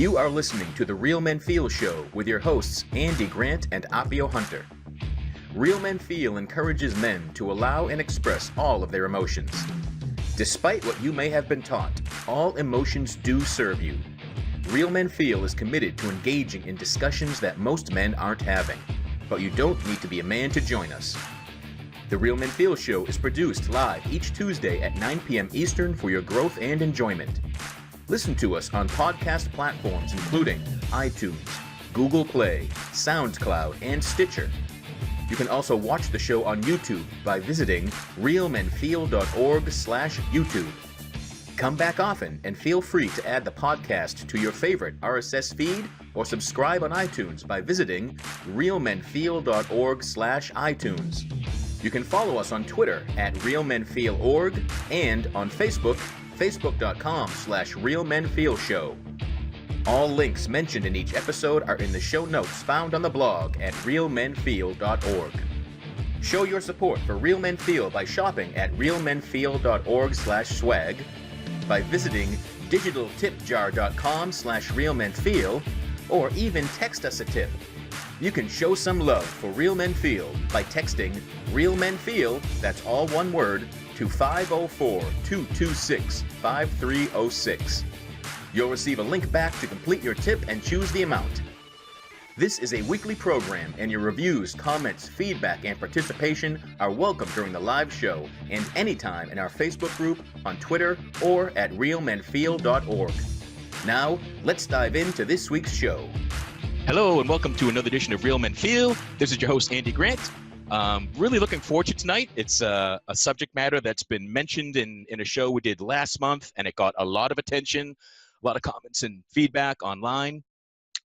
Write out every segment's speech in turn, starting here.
You are listening to The Real Men Feel Show with your hosts Andy Grant and Appio Hunter. Real Men Feel encourages men to allow and express all of their emotions. Despite what you may have been taught, all emotions do serve you. Real Men Feel is committed to engaging in discussions that most men aren't having, but you don't need to be a man to join us. The Real Men Feel Show is produced live each Tuesday at 9 p.m. Eastern for your growth and enjoyment. Listen to us on podcast platforms including iTunes, Google Play, SoundCloud, and Stitcher. You can also watch the show on YouTube by visiting realmenfeel.org/YouTube. Come back often and feel free to add the podcast to your favorite RSS feed or subscribe on iTunes by visiting realmenfeel.org/iTunes. You can follow us on Twitter at realmenfeelorg and on Facebook, facebook.com/realmenfeelshow. All links mentioned in each episode are in the show notes found on the blog at realmenfeel.org. Show your support for Real Men Feel by shopping at realmenfeel.org/swag, by visiting digitaltipjar.com/realmenfeel, or even text us a tip. You can show some love for Real Men Feel by texting Real Men Feel, that's all one word, to 504-226-5306. You'll receive a link back to complete your tip and choose the amount. This is a weekly program, and your reviews, comments, feedback, and participation are welcome during the live show and anytime in our Facebook group, on Twitter, or at realmenfeel.org. Now, let's dive into this week's show. Hello and welcome to another edition of Real Men Feel. This is your host, Andy Grant. Really looking forward to tonight. It's a subject matter that's been mentioned in a show we did last month, and it got a lot of attention, a lot of comments and feedback online.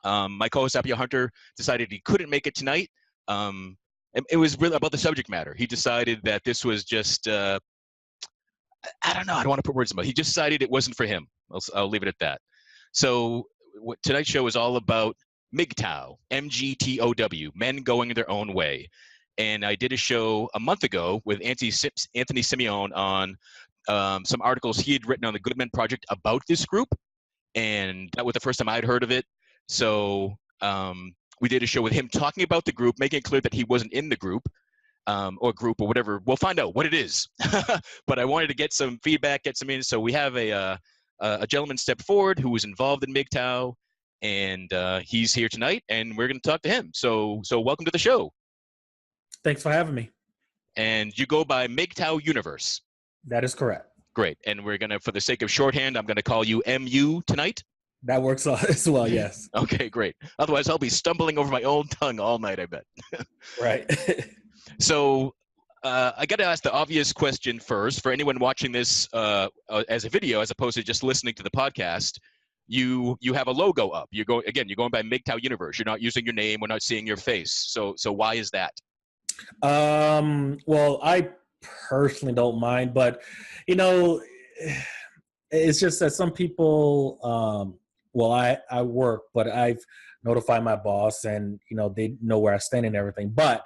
My co-host, Appio Hunter, decided he couldn't make it tonight. It was really about the subject matter. He decided that this was just, I don't know, I don't want to put words in my mouth. He just decided it wasn't for him. I'll leave it at that. So what tonight's show is all about MGTOW, MGTOW, men going their own way. And I did a show a month ago with Anthony Simeone on some articles he had written on the Good Men Project about this group. And that was the first time I'd heard of it. So we did a show with him talking about the group, making it clear that he wasn't in the group or whatever. We'll find out what it is. But I wanted to get some feedback, get some in. So we have a gentleman step forward who was involved in MGTOW. And he's here tonight, and we're going to talk to him. So welcome to the show. Thanks for having me. And you go by MGTOW Universe. That is correct. Great. And we're going to, for the sake of shorthand, I'm going to call you MU tonight. That works as well, yes. Okay, great. Otherwise, I'll be stumbling over my own tongue all night, I bet. Right. So I got to ask the obvious question first. For anyone watching this as a video, as opposed to just listening to the podcast, you have a logo up. You're going by MGTOW Universe. You're not using your name. We're not seeing your face. So why is that? Well, I personally don't mind, but it's just that some people, I work, but I've notified my boss and, they know where I stand and everything. But,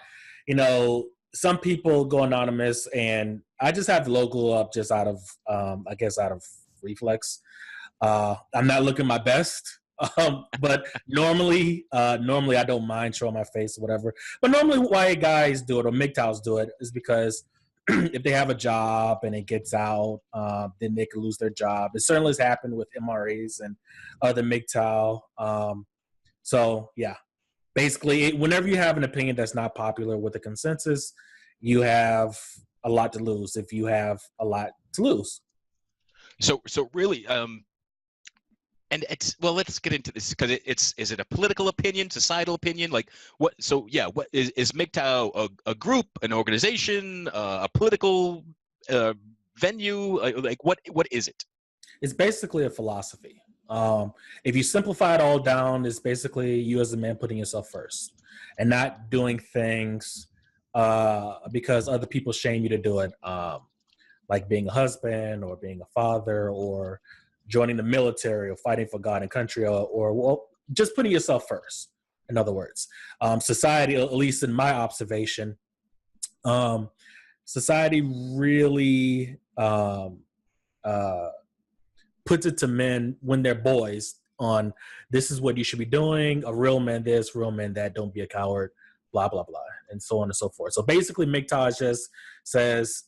some people go anonymous, and I just have the logo up just out of, out of reflex. I'm not looking my best, but normally I don't mind showing my face or whatever. But normally why guys do it or MGTOWs do it is because if they have a job and it gets out, then they could lose their job. It certainly has happened with MRAs and other MGTOW. So, yeah, basically whenever you have an opinion that's not popular with the consensus, you have a lot to lose if you have a lot to lose. So really, and let's get into this because is it a political opinion, societal opinion? Like what? So yeah, what is MGTOW a group, an organization, a political venue? Like what is it? It's basically a philosophy. If you simplify it all down, it's basically you as a man putting yourself first and not doing things because other people shame you to do it, like being a husband or being a father or joining the military or fighting for God and country or just putting yourself first, in other words. Society, at least in my observation, society really puts it to men when they're boys on this is what you should be doing. A real man this, real man that. Don't be a coward. Blah blah blah, and so on and so forth. So basically, MGTOW just says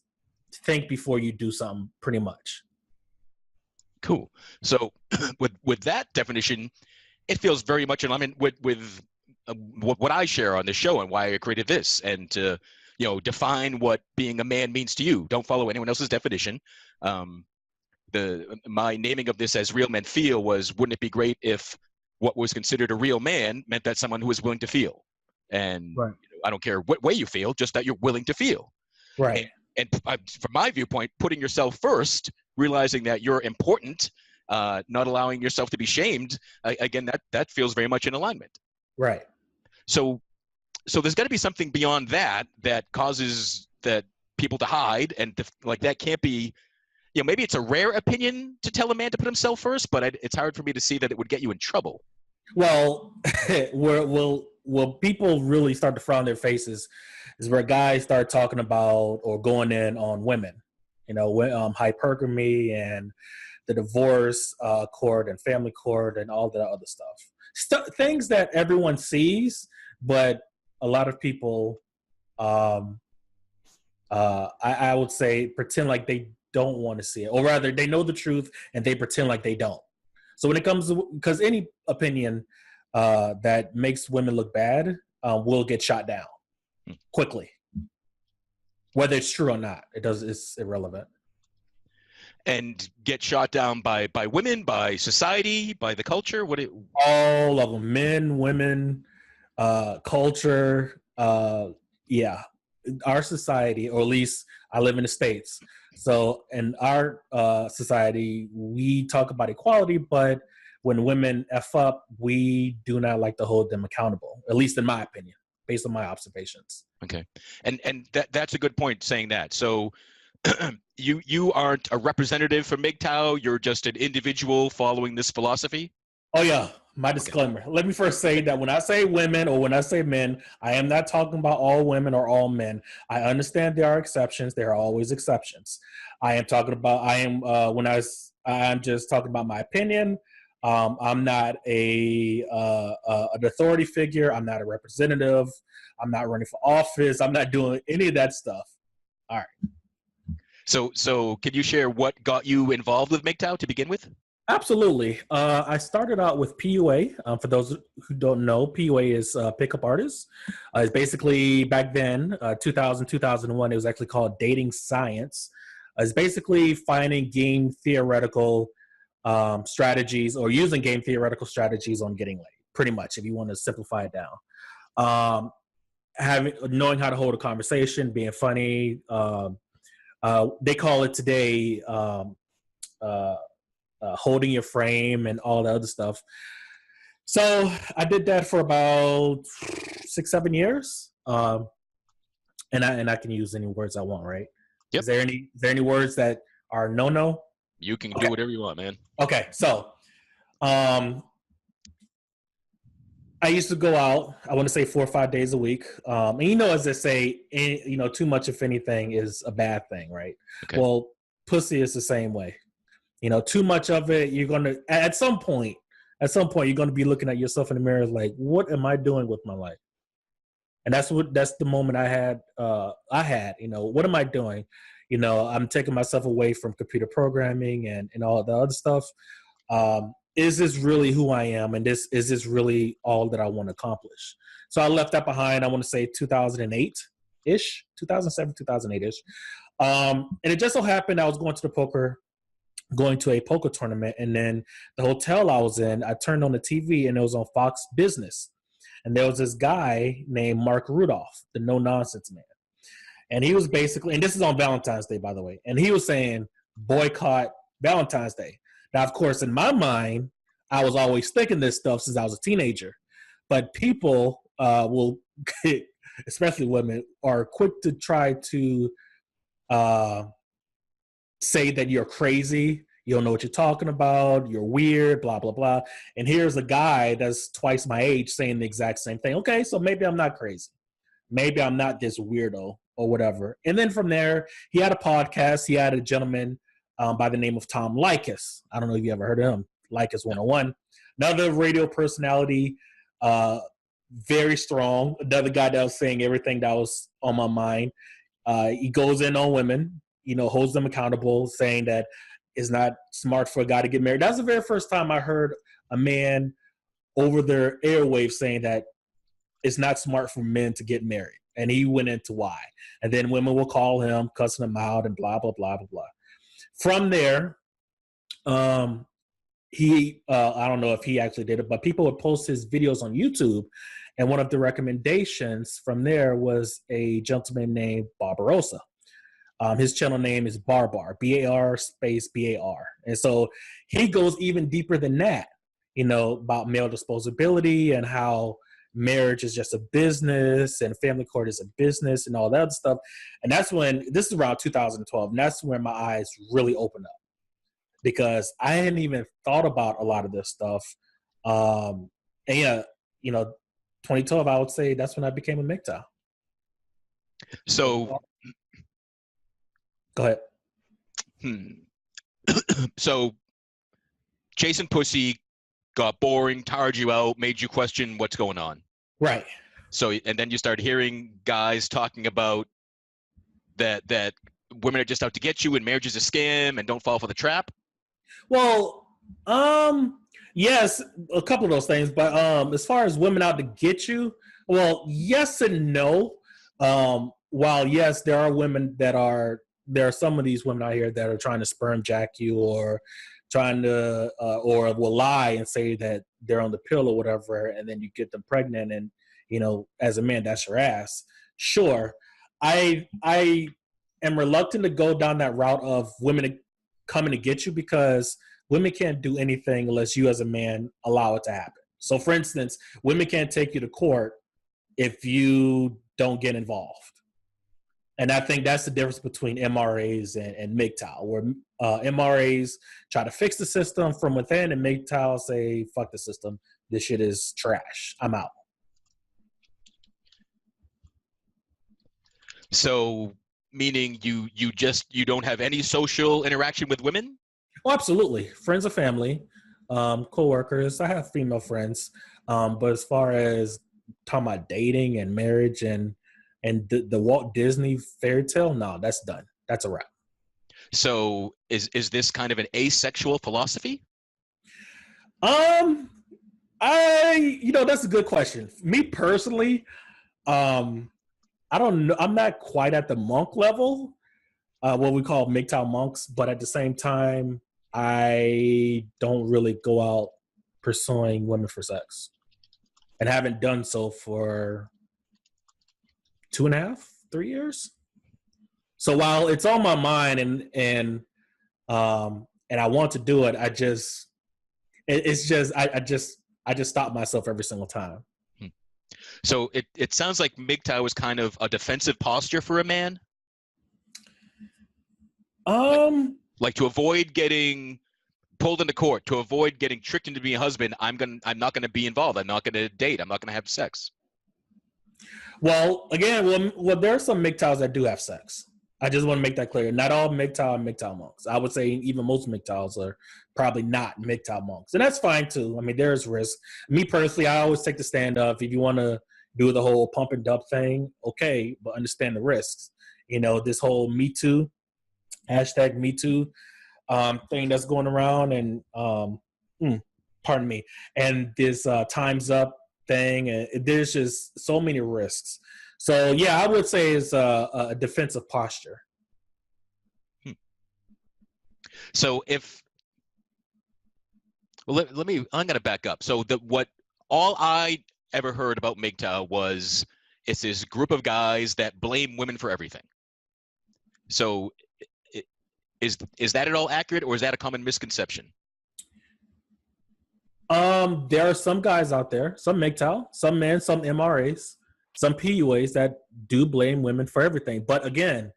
think before you do something. Pretty much. Cool. So with that definition, it feels very much in alignment with what I share on the show and why I created this, and to define what being a man means to you. Don't follow anyone else's definition. My naming of this as Real Men Feel was, wouldn't it be great if what was considered a real man meant that someone who was willing to feel, and right. I don't care what way you feel, just that you're willing to feel. Right. And from my viewpoint, putting yourself first, realizing that you're important, not allowing yourself to be shamed, again, that feels very much in alignment. Right. So there's got to be something beyond that causes that people to hide, and that can't be, maybe it's a rare opinion to tell a man to put himself first, but it's hard for me to see that it would get you in trouble. Well, will people really start to frown their faces is where guys start talking about or going in on women, hypergamy and the divorce court and family court and all that other stuff. Things that everyone sees, but a lot of people, I would say, pretend like they don't want to see it, or rather they know the truth and they pretend like they don't. So when it comes to, because any opinion that makes women look bad will get shot down quickly, whether it's true or not. It's irrelevant. And get shot down by women, by society, by the culture. All of them, men, women, culture. Yeah, our society, or at least I live in the States. So in our society, we talk about equality, but when women F up, we do not like to hold them accountable, at least in my opinion, based on my observations. Okay. And that's a good point, saying that. So you aren't a representative for MGTOW, you're just an individual following this philosophy? Oh yeah, my disclaimer. Okay. Let me first say that when I say women or when I say men, I am not talking about all women or all men. I understand there are exceptions. There are always exceptions. I am talking about, I'm just talking about my opinion. I'm not an authority figure. I'm not a representative. I'm not running for office. I'm not doing any of that stuff. All right. So can you share what got you involved with MGTOW to begin with? Absolutely. I started out with PUA. For those who don't know, PUA is pickup artists. It's basically, back then, 2000, 2001, it was actually called dating science. It's basically finding game theoretical strategies, or using game theoretical strategies on getting laid, pretty much, if you want to simplify it down. Knowing how to hold a conversation, being funny. They call it today holding your frame and all the other stuff. So I did that for about 6-7 years. And I can use any words I want, right? Yep. Is there any words that are no? You can do whatever you want, man. Okay. So I used to go out, I want to say 4 or 5 days a week. And as they say, too much, if anything, is a bad thing, right? Okay. Well, pussy is the same way. Too much of it, you're going to, at some point, you're going to be looking at yourself in the mirror like, what am I doing with my life? And that's the moment I had, what am I doing? I'm taking myself away from computer programming and all the other stuff. Is this really who I am? And is this really all that I want to accomplish? So I left that behind, I want to say 2008-ish, 2007, 2008-ish. And it just so happened I was going to a poker tournament, and then the hotel I was in, I turned on the TV and it was on Fox Business. And there was this guy named Mark Rudolph, the no-nonsense man. And he was basically, and this is on Valentine's Day, by the way, and he was saying, boycott Valentine's Day. Now, of course, in my mind, I was always thinking this stuff since I was a teenager. But people will, especially women, are quick to try to say that you're crazy, you don't know what you're talking about, you're weird, blah, blah, blah. And here's a guy that's twice my age saying the exact same thing. Okay, so maybe I'm not crazy. Maybe I'm not this weirdo or whatever. And then from there, he had a podcast. He had a gentleman by the name of Tom Likas. I don't know if you ever heard of him, Likas 101. another radio personality, very strong. Another guy that was saying everything that was on my mind. He goes in on women, holds them accountable, saying that it's not smart for a guy to get married. That's the very first time I heard a man over their airwaves saying that it's not smart for men to get married. And he went into why. And then women will call him, cussing him out, and blah, blah, blah, blah, blah. From there, he I don't know if he actually did it, but people would post his videos on YouTube. And one of the recommendations from there was a gentleman named Barbarossa. His channel name is Barbar, B-A-R space B-A-R. And so he goes even deeper than that, about male disposability and how marriage is just a business and family court is a business and all that other stuff. And that's when, this is around 2012, and that's when my eyes really opened up, because I hadn't even thought about a lot of this stuff. And yeah, 2012, I would say that's when I became a MGTOW. So, go ahead. So, chasing pussy got boring, tired you out, made you question what's going on. Right. So, and then you start hearing guys talking about that women are just out to get you and marriage is a scam and don't fall for the trap. Well, yes, a couple of those things, but as far as women out to get you, well, yes and no. While yes, there are some of these women out here that are trying to sperm jack you or trying to or will lie and say that they're on the pill or whatever, and then you get them pregnant, and as a man, that's your ass. Sure, I am reluctant to go down that route of women coming to get you, because women can't do anything unless you as a man allow it to happen. So for instance, women can't take you to court if you don't get involved. And I think that's the difference between MRAs and MGTOW, where MRAs try to fix the system from within, and MGTOW say, fuck the system, this shit is trash, I'm out. So meaning you don't have any social interaction with women? Oh, absolutely. Friends or family, co-workers. I have female friends. But as far as talking about dating and marriage and the Walt Disney fairy tale, no, that's done. That's a wrap. So is this kind of an asexual philosophy? That's a good question. Me personally, I don't know. I'm not quite at the monk level, what we call MGTOW monks, but at the same time, I don't really go out pursuing women for sex, and haven't done so for 2.5, 3 years. So while it's on my mind and I want to do it, I just stop myself every single time. So it sounds like MGTOW is kind of a defensive posture for a man. Like to avoid getting pulled into court, to avoid getting tricked into being a husband, I'm not gonna be involved. I'm not gonna date. I'm not gonna have sex. Well, again, there are some MGTOWs that do have sex. I just want to make that clear. Not all MGTOW are MGTOW monks. I would say even most MGTOWs are probably not MGTOW monks. And that's fine too. I mean, there's risk. Me personally, I always take the stand of, if you want to do the whole pump and dump thing, okay, but understand the risks. This whole Me Too, hashtag Me Too thing that's going around, and pardon me, and this Time's Up thing, and there's just so many risks. So yeah, I would say it's a defensive posture. So I'm going to back up. So all I ever heard about MGTOW was it's this group of guys that blame women for everything. So is that at all accurate, or is that a common misconception? There are some guys out there, some MGTOW, some men, some MRAs, some PUAs that do blame women for everything. But again,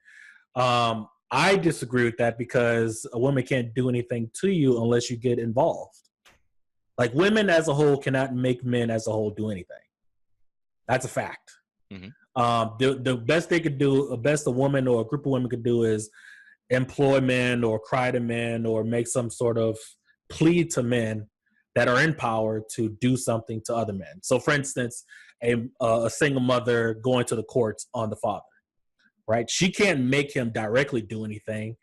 I disagree with that, because a woman can't do anything to you unless you get involved. Like, women as a whole cannot make men as a whole do anything. That's a fact. Mm-hmm. The best they could do, the best a woman or a group of women could do, is employ men or cry to men or make some sort of plea to men. that are in power to do something to other men. So, for instance, a single mother going to the courts on the father, right? She can't make him directly do anything,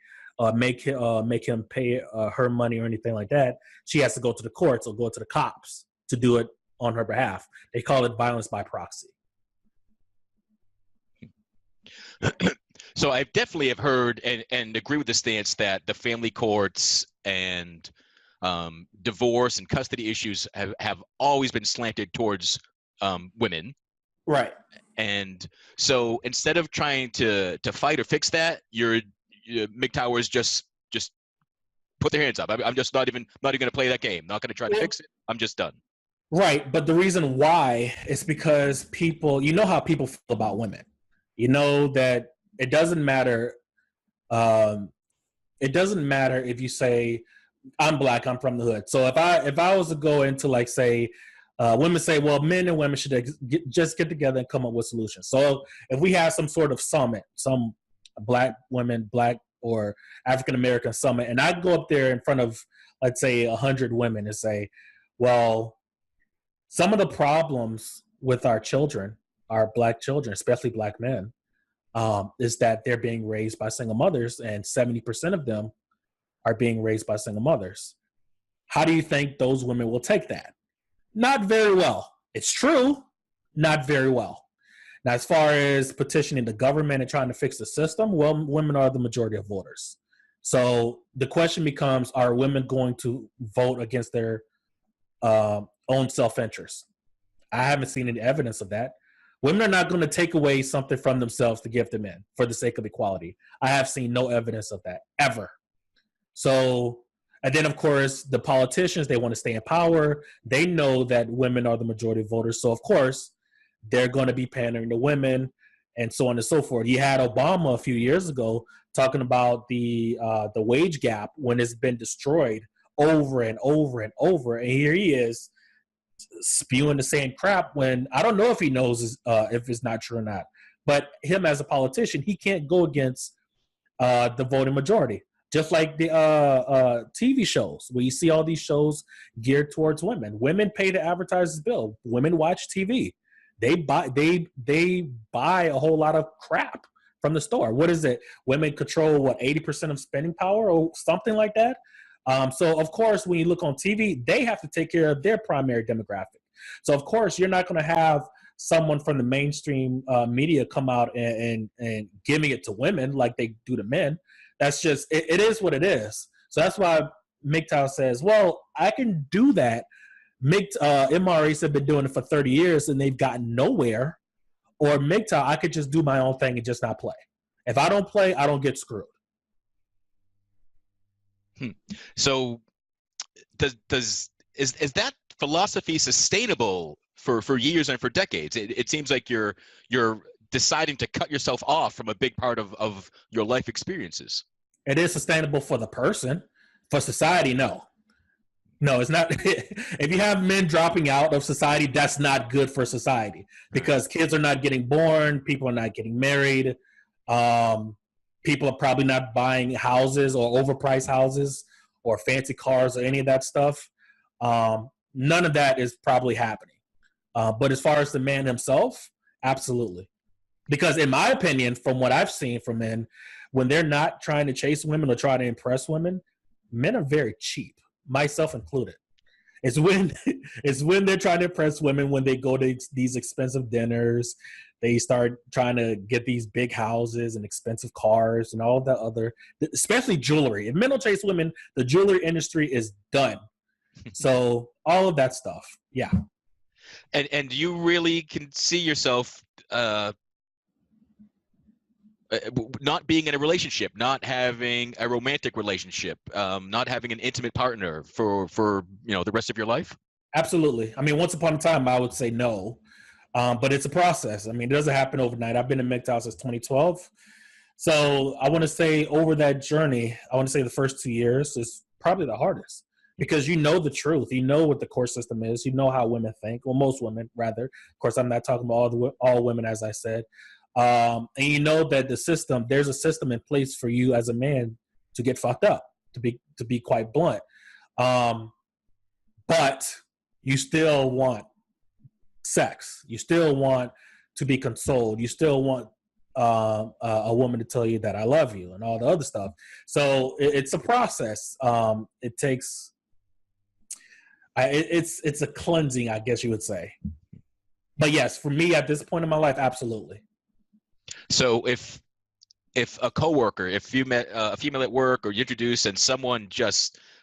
make him pay her money or anything like that. She has to go to the courts or go to the cops to do it on her behalf. They call it violence by proxy. So I definitely have heard and agree with the stance that the family courts and divorce and custody issues have always been slanted towards women. Right. And so instead of trying to fight or fix that, MGTOWers just put their hands up. I'm just not even going to play that game. Not going to try to fix it. I'm just done. Right. But the reason why is because people, you know how people feel about women. You know that it doesn't matter. It doesn't matter if you say, I'm black, I'm from the hood. So if I was to go into like say, women say, well, men and women should just get together and come up with solutions. So if we have some sort of summit, some black women, black or African American summit, and I go up there in front of, let's say, 100 women and say, well, some of the problems with our children, our black children, especially black men, is that they're being raised by single mothers, and 70% of them are being raised by single mothers. How do you think those women will take that? Not very well. It's true, not very well. Now, as far as petitioning the government and trying to fix the system, well, women are the majority of voters. So the question becomes, are women going to vote against their own self-interest? I haven't seen any evidence of that. Women are not going to take away something from themselves to give to men for the sake of equality. I have seen no evidence of that, ever. So, and then, of course, the politicians, they want to stay in power. They know that women are the majority of voters. So, of course, they're going to be pandering to women and so on and so forth. You had Obama a few years ago talking about the wage gap when it's been destroyed over and over and over. And here he is spewing the same crap when I don't know if he knows if it's not true or not. But him as a politician, he can't go against the voting majority. Just like the TV shows, where you see all these shows geared towards women. Women pay the advertiser's bill. Women watch TV. They buy a whole lot of crap from the store. What is it? Women control, 80% of spending power or something like that? So, of course, when you look on TV, they have to take care of their primary demographic. So, of course, you're not going to have someone from the mainstream media come out and giving it to women like they do to men. That's just, it is what it is. So that's why MGTOW says, well, I can do that. MREs have been doing it for 30 years and they've gotten nowhere. Or MGTOW, I could just do my own thing and just not play. If I don't play, I don't get screwed. So is that philosophy sustainable for years and for decades? It seems like you're deciding to cut yourself off from a big part of your life experiences. It is sustainable for the person. For society, no. No, it's not. If you have men dropping out of society, that's not good for society because kids are not getting born, people are not getting married, people are probably not buying houses or overpriced houses or fancy cars or any of that stuff. None of that is probably happening. But as far as the man himself, absolutely. Because in my opinion, from what I've seen from men, when they're not trying to chase women or try to impress women, men are very cheap, myself included. It's when they're trying to impress women, when they go to these expensive dinners, they start trying to get these big houses and expensive cars and all that other, especially jewelry. If men don't chase women, the jewelry industry is done. So all of that stuff, yeah. And you really can see yourself not being in a relationship, not having a romantic relationship, not having an intimate partner for the rest of your life? Absolutely. I mean, once upon a time, I would say no, but it's a process. I mean, it doesn't happen overnight. I've been in MGTOW since 2012. So I want to say over that journey, I want to say the first 2 years is probably the hardest because you know the truth. You know what the court system is. You know how women think, well, most women, rather. Of course, I'm not talking about all women, as I said. And you know that there's a system in place for you as a man to get fucked up, to be quite blunt. But but you still want sex. You still want to be consoled. You still want a woman to tell you that I love you and all the other stuff. So it's a process. It takes. It's a cleansing, I guess you would say. But yes, for me at this point in my life, absolutely. So if a coworker, if you met a female at work or you introduce and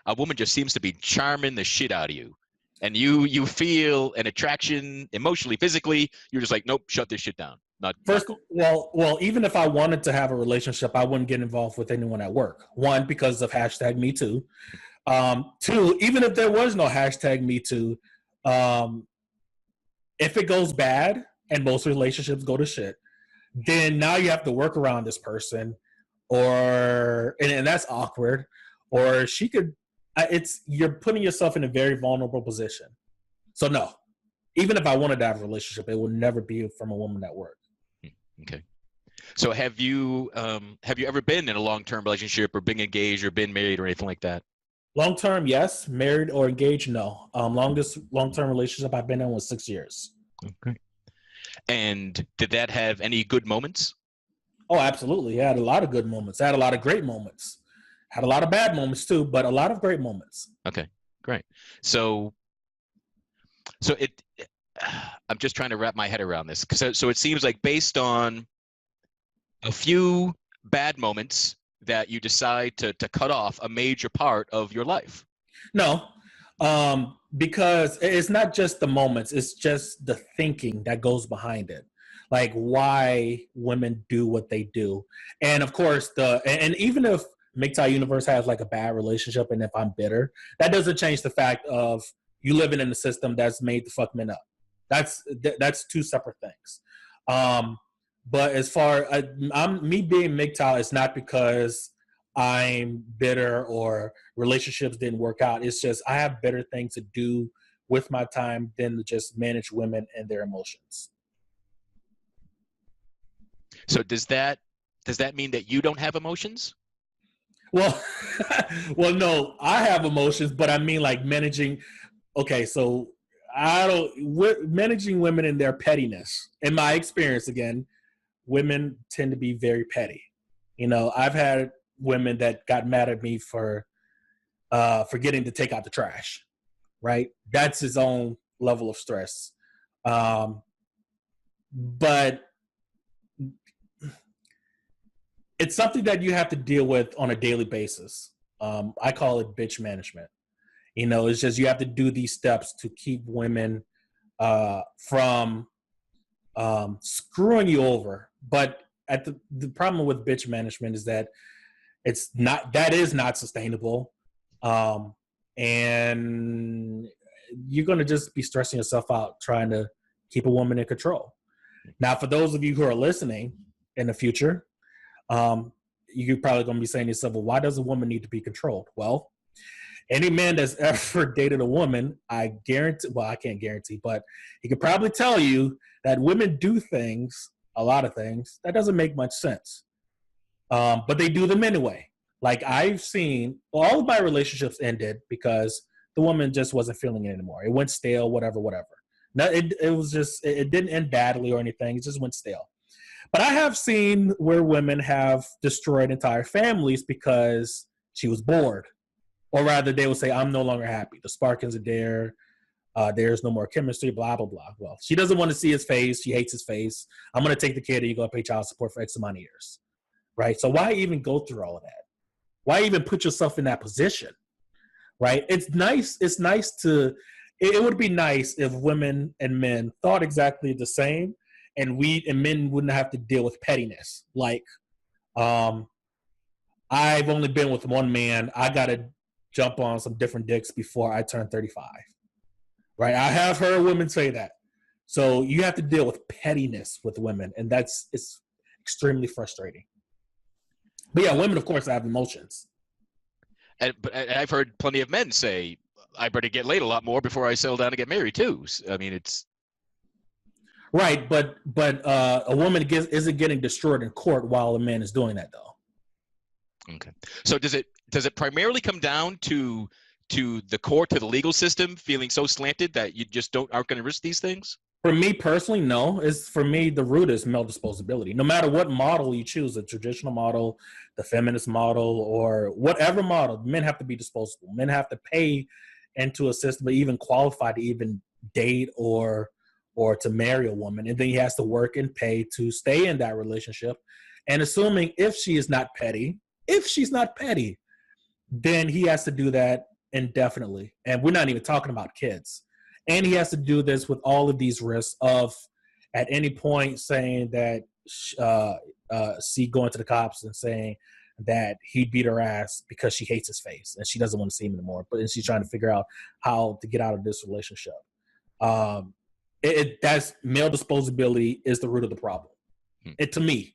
a woman just seems to be charming the shit out of you, and you feel an attraction emotionally, physically, you're just like, nope, shut this shit down. Well, even if I wanted to have a relationship, I wouldn't get involved with anyone at work. One, because of #MeToo. Two, even if there was no #MeToo, if it goes bad, and most relationships go to shit, then now you have to work around this person, and that's awkward. Or she could, you're putting yourself in a very vulnerable position. So no, even if I wanted to have a relationship, it would never be from a woman at work. Okay. So have you ever been in a long-term relationship or been engaged or been married or anything like that? Long-term, yes. Married or engaged, no. Longest long-term relationship I've been in was 6 years. Okay. And did that have any good moments? Oh, absolutely. It had a lot of good moments. It had a lot of great moments. Had a lot of bad moments too, but a lot of great moments. Okay, great. So I'm just trying to wrap my head around this. So it seems like based on a few bad moments that you decide to cut off a major part of your life. No, because it's not just the moments, it's just the thinking that goes behind it. Like why women do what they do. And of course, and even if MGTOW Universe has like a bad relationship and if I'm bitter, that doesn't change the fact of you living in a system that's made to fuck men up. That's two separate things. But as far as me being MGTOW, it's not because I'm bitter or relationships didn't work out. It's just I have better things to do with my time than to just manage women and their emotions. So does that mean that you don't have emotions? Well, well, no, I have emotions, but I mean like managing. Okay, so managing women in their pettiness. In my experience, again, women tend to be very petty. I've had women that got mad at me for forgetting to take out the trash. Right, that's his own level of stress. But it's something that you have to deal with on a daily basis. I call it bitch management. It's just you have to do these steps to keep women from screwing you over. But the problem with bitch management is that that is not sustainable. And you're going to just be stressing yourself out trying to keep a woman in control. Now, for those of you who are listening in the future, you're probably going to be saying to yourself, well, why does a woman need to be controlled? Well, any man that's ever dated a woman, I guarantee, well, I can't guarantee, but he could probably tell you that women do things, a lot of things, that doesn't make much sense. But they do them anyway. Like I've seen, all of my relationships ended because the woman just wasn't feeling it anymore. It went stale, whatever. No, it was just, it didn't end badly or anything. It just went stale. But I have seen where women have destroyed entire families because she was bored. Or rather, they would say, I'm no longer happy. The spark isn't there. There's no more chemistry, blah, blah, blah. Well, she doesn't want to see his face. She hates his face. I'm going to take the kid and you're going to pay child support for X amount of years. Right? So why even go through all of that? Why even put yourself in that position? Right? It's nice to, it would be nice if women and men thought exactly the same and men wouldn't have to deal with pettiness. Like, I've only been with one man. I got to jump on some different dicks before I turn 35. Right? I have heard women say that. So you have to deal with pettiness with women, and it's extremely frustrating. But yeah, women, of course, have emotions. But I've heard plenty of men say, I better get laid a lot more before I settle down and get married too. I mean, it's right, but a woman isn't getting destroyed in court while a man is doing that, though. Okay. So does it primarily come down to to the court, to the legal system, feeling so slanted that you just aren't going to risk these things? For me personally, no. For me, the root is male disposability. No matter what model you choose, the traditional model, the feminist model, or whatever model, men have to be disposable. Men have to pay into a system to even qualify to even date or to marry a woman. And then he has to work and pay to stay in that relationship. And assuming if she's not petty, then he has to do that indefinitely. And we're not even talking about kids. And he has to do this with all of these risks of at any point saying that going to the cops and saying that he beat her ass because she hates his face and she doesn't want to see him anymore. But she's trying to figure out how to get out of this relationship. That's male disposability is the root of the problem. To me.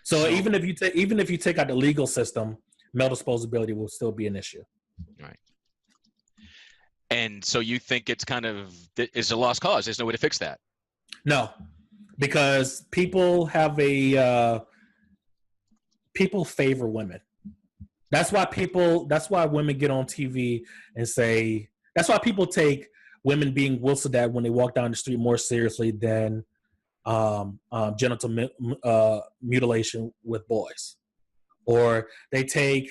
So even if you take out the legal system, male disposability will still be an issue. Right. And so you think it's is a lost cause? There's no way to fix that? No, because people favor women. That's why women get on TV and say, that's why people take women being whistled at when they walk down the street more seriously than genital mutilation with boys. Or they take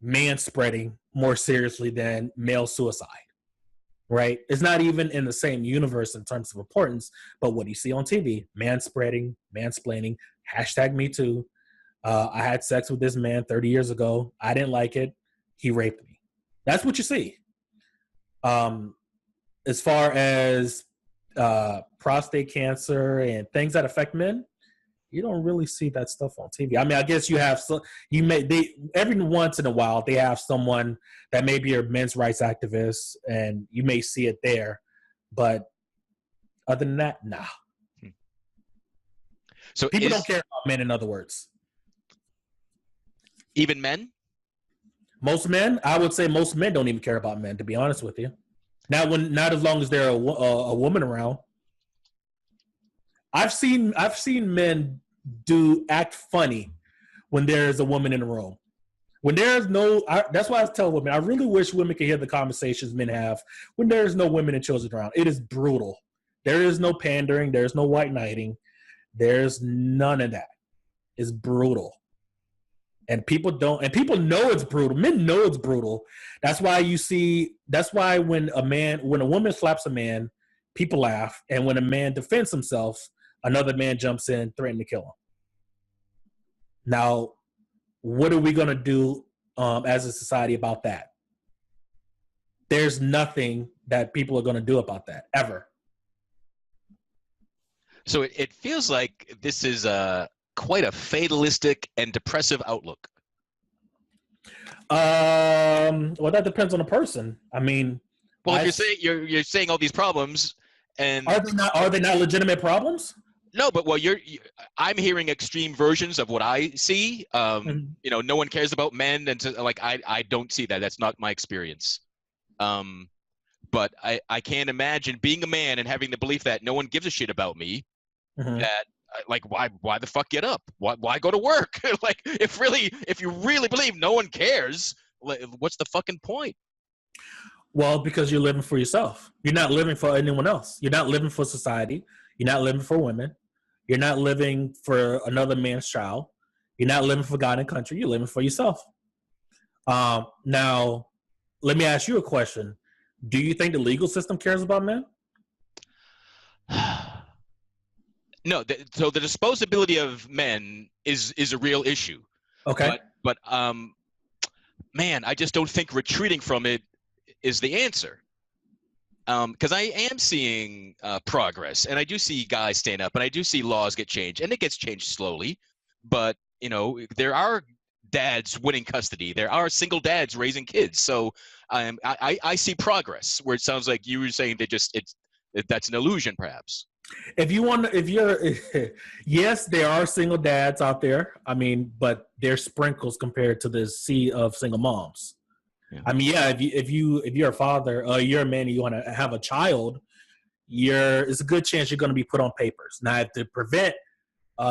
man spreading more seriously than male suicide. Right? It's not even in the same universe in terms of importance, but what you see on TV, man spreading, mansplaining, #MeToo. I had sex with this man 30 years ago. I didn't like it. He raped me. That's what you see. As far as prostate cancer and things that affect men, you don't really see that stuff on TV. I mean, I guess you have every once in a while they have someone that may be a men's rights activist, and you may see it there. But other than that, nah. So people don't care about men. In other words, even men. Most men, I would say, most men don't even care about men. To be honest with you, not as long as there's a woman around. I've seen men act funny when there's a woman in the room. When there's that's why I tell women, I really wish women could hear the conversations men have when there's no women and children around. It is brutal. There is no pandering. There's no white knighting. There's none of that. It's brutal. And people know it's brutal. Men know it's brutal. That's why when a woman slaps a man, people laugh. And when a man defends himself, another man jumps in, threatening to kill him. Now, what are we going to do as a society about that? There's nothing that people are going to do about that, ever. So it feels like this is quite a fatalistic and depressive outlook. Well, that depends on the person. I mean, well, if you're saying all these problems, and are they not legitimate problems? No, but I'm hearing extreme versions of what I see. No one cares about men, and I don't see that. That's not my experience. But I can't imagine being a man and having the belief that no one gives a shit about me. Mm-hmm. That why the fuck get up? Why go to work? If you really believe no one cares, what's the fucking point? Well, because you're living for yourself. You're not living for anyone else. You're not living for society. You're not living for women. You're not living for another man's child. You're not living for God and country. You're living for yourself. Now, let me ask you a question. Do you think the legal system cares about men? No. So the disposability of men is a real issue. Okay. But man, I just don't think retreating from it is the answer. Because I am seeing progress, and I do see guys stand up, and I do see laws get changed, and it gets changed slowly. But there are dads winning custody. There are single dads raising kids. So I see progress where it sounds like you were saying that that's an illusion, perhaps. Yes, there are single dads out there. I mean, but they're sprinkles compared to the sea of single moms. Yeah. I mean, yeah, if you're a father, you're a man, and you want to have a child, it's a good chance you're going to be put on papers. Now, to prevent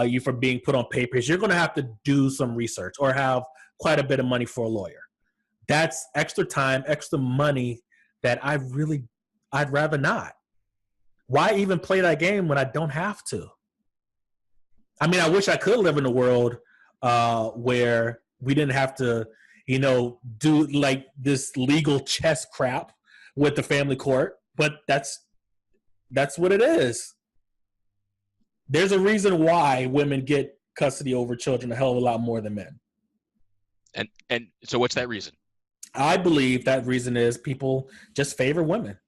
you from being put on papers, you're going to have to do some research or have quite a bit of money for a lawyer. That's extra time, extra money that I'd rather not. Why even play that game when I don't have to? I mean, I wish I could live in a world where we didn't have to, do like this legal chess crap with the family court, but that's what it is. There's a reason why women get custody over children a hell of a lot more than men. And so what's that reason? I believe that reason is people just favor women.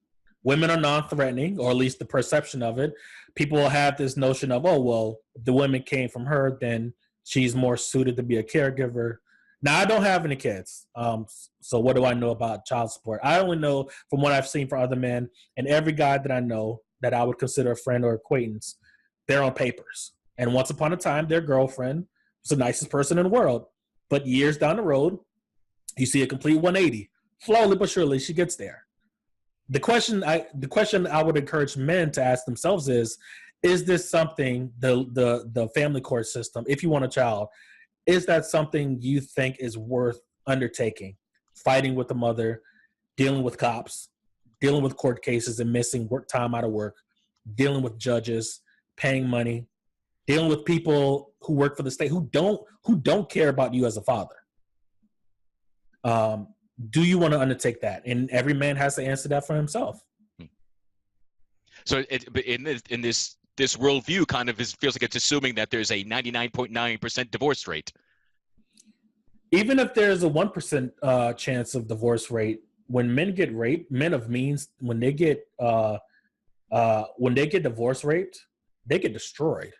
Women are non-threatening, or at least the perception of it. People have this notion of, oh, well, if the woman came from her, then she's more suited to be a caregiver. Now, I don't have any kids, so what do I know about child support? I only know from what I've seen from other men, and every guy that I know that I would consider a friend or acquaintance, they're on papers. And once upon a time, their girlfriend was the nicest person in the world. But years down the road, you see a complete 180. Slowly but surely, she gets there. The question I would encourage men to ask themselves is this something, the family court system, if you want a child, is that something you think is worth undertaking? Fighting with the mother, dealing with cops, dealing with court cases and missing work time out of work, dealing with judges, paying money, dealing with people who work for the state who don't care about you as a father. Do you want to undertake that? And every man has to answer that for himself. So in this worldview kind of feels like it's assuming that there's a 99.9% divorce rate. Even if there's a 1% chance of divorce rate, when men get raped, men of means, when they get divorce raped, they get destroyed.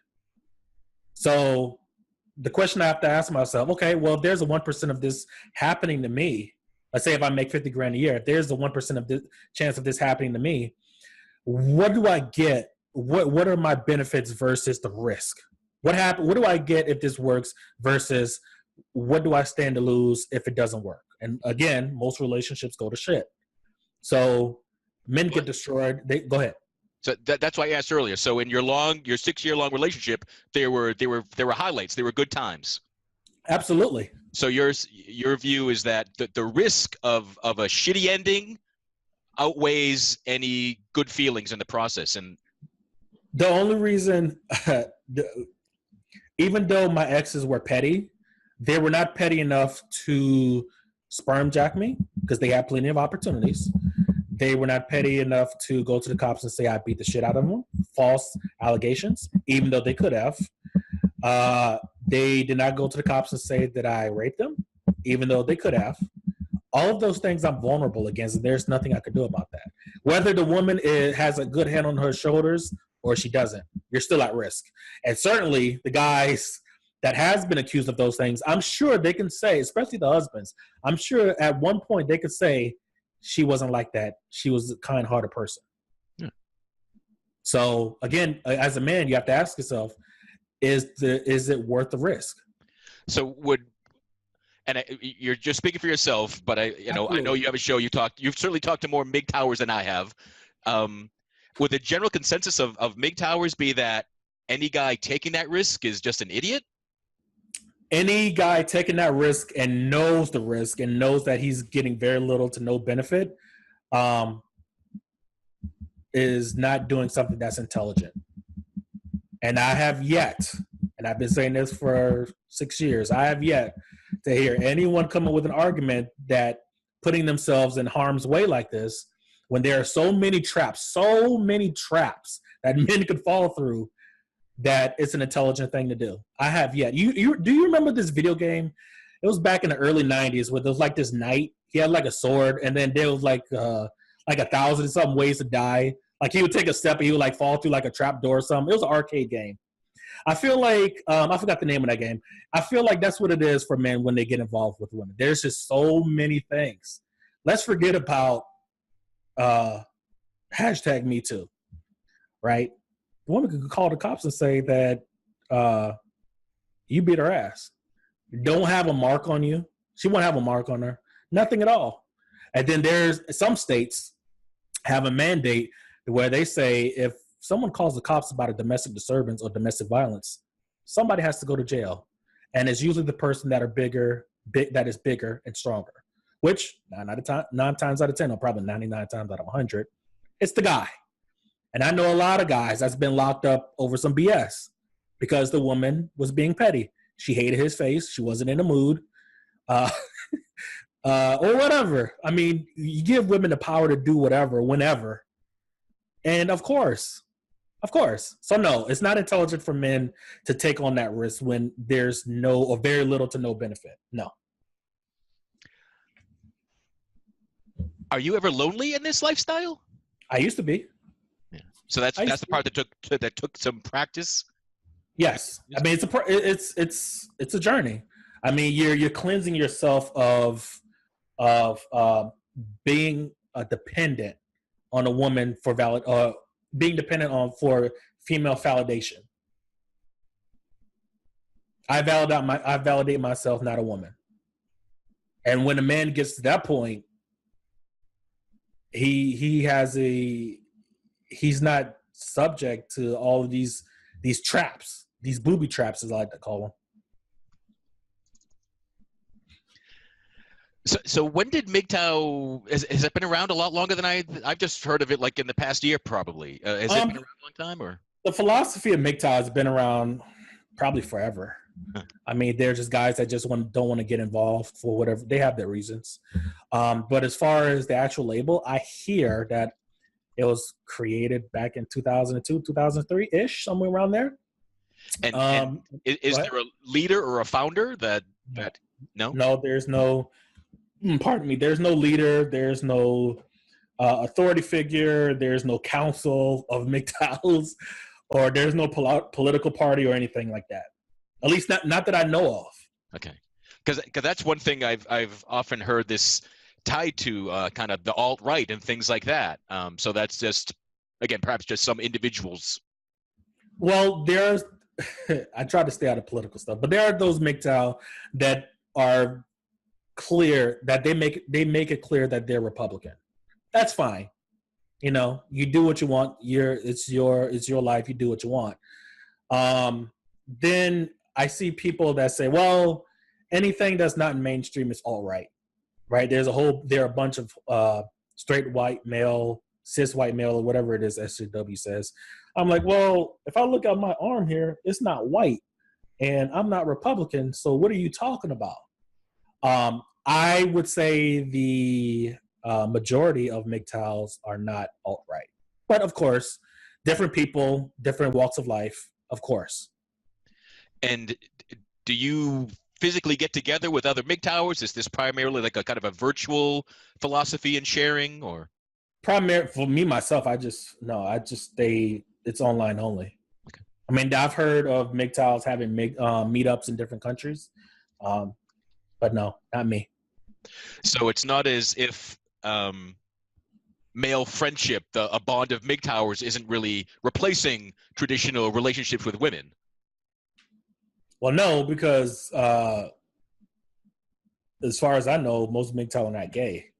So the question I have to ask myself, okay, well, if there's a 1% of this happening to me, let's say if I make $50,000 a year, if there's a 1% of the chance of this happening to me, what do I get? What are my benefits versus the risk? What do I get if this works versus what do I stand to lose if it doesn't work? And again, most relationships go to shit. So men get destroyed. Go ahead. So that's why I asked earlier. So in your 6-year-long relationship, there were highlights. There were good times. Absolutely. So your view is that the risk of a shitty ending outweighs any good feelings in the process. And the only reason, even though my exes were petty, they were not petty enough to sperm jack me because they had plenty of opportunities. They were not petty enough to go to the cops and say I beat the shit out of them. False allegations, even though they could have. They did not go to the cops and say that I raped them, even though they could have. All of those things I'm vulnerable against, and there's nothing I could do about that. Whether the woman has a good head on her shoulders or she doesn't, you're still at risk. And certainly the guys that has been accused of those things, I'm sure they can say, especially the husbands, I'm sure at one point they could say, she wasn't like that. She was a kind-hearted person. Yeah. So again, as a man, you have to ask yourself, is it worth the risk? So you're just speaking for yourself, but I know you have a show. You've certainly talked to more MGTOWers than I have. Would the general consensus of MGTOWers be that any guy taking that risk is just an idiot? Any guy taking that risk and knows the risk and knows that he's getting very little to no benefit is not doing something that's intelligent. And I have yet, and I've been saying this for 6 years, I have yet to hear anyone come up with an argument that putting themselves in harm's way like this, when there are so many traps that men could fall through, that it's an intelligent thing to do. I have yet. Do you remember this video game? It was back in the early 90s where there was like this knight. He had like a sword, and then there was like 1,000 and something ways to die. Like he would take a step and he would like fall through like a trap door or something. It was an arcade game. I feel like I forgot the name of that game. I feel like that's what it is for men when they get involved with women. There's just so many things. Let's forget about #MeToo, right? The woman could call the cops and say that you beat her ass. Don't have a mark on you. She won't have a mark on her. Nothing at all. And then there's some states have a mandate where they say if someone calls the cops about a domestic disturbance or domestic violence, somebody has to go to jail. And it's usually the person that is bigger and stronger, which 9 times out of 10, or probably 99 times out of 100, it's the guy. And I know a lot of guys that's been locked up over some BS because the woman was being petty. She hated his face. She wasn't in the mood. Or whatever. I mean, you give women the power to do whatever, whenever. And of course. So no, it's not intelligent for men to take on that risk when there's no or very little to no benefit. No. Are you ever lonely in this lifestyle? I used to be. Yeah. So that's the part that took some practice. Yes. I mean, it's a journey. I mean, you're cleansing yourself of being dependent on a woman for being dependent on for female validation. I validate myself, not a woman. And when a man gets to that point, he's not subject to all of these traps, these booby traps, as I like to call them. So when did MGTOW, has it been around a lot longer than I've just heard of it, like in the past year probably? Has it been around a long time, or? The philosophy of MGTOW has been around probably forever. Huh. I mean, they're just guys that just don't want to get involved for whatever. They have their reasons. But as far as the actual label, I hear that it was created back in 2002, 2003-ish, somewhere around there. And is there a leader or a founder that no? No, there's no. Pardon me. There's no leader. There's no authority figure. There's no council of MGTOWs, or there's no political party or anything like that. At least not that I know of. Okay, because that's one thing I've often heard this tied to kind of the alt-right and things like that. So that's just, again, perhaps just some individuals. Well, there's. I try to stay out of political stuff, but there are those MGTOW that are clear that they make it clear that they're Republican. That's fine. You know, you do what you want. It's your life. You do what you want. Then I see people that say, well, anything that's not mainstream is all right. Right? There are a bunch of straight white male, cis white male, or whatever it is SJW says. I'm like, well, if I look at my arm here, it's not white, and I'm not Republican. So what are you talking about? I would say the majority of MGTOWs are not alt-right. But of course, different people, different walks of life, of course. And do you physically get together with other MGTOWers? Is this primarily like a kind of a virtual philosophy and sharing, or? For me, myself, I just stay, it's online only. Okay. I mean, I've heard of MGTOWs having meetups in different countries. But no, not me. So it's not as if male friendship, a bond of MGTOWers, isn't really replacing traditional relationships with women. Well, no, because as far as I know, most MGTOW are not gay.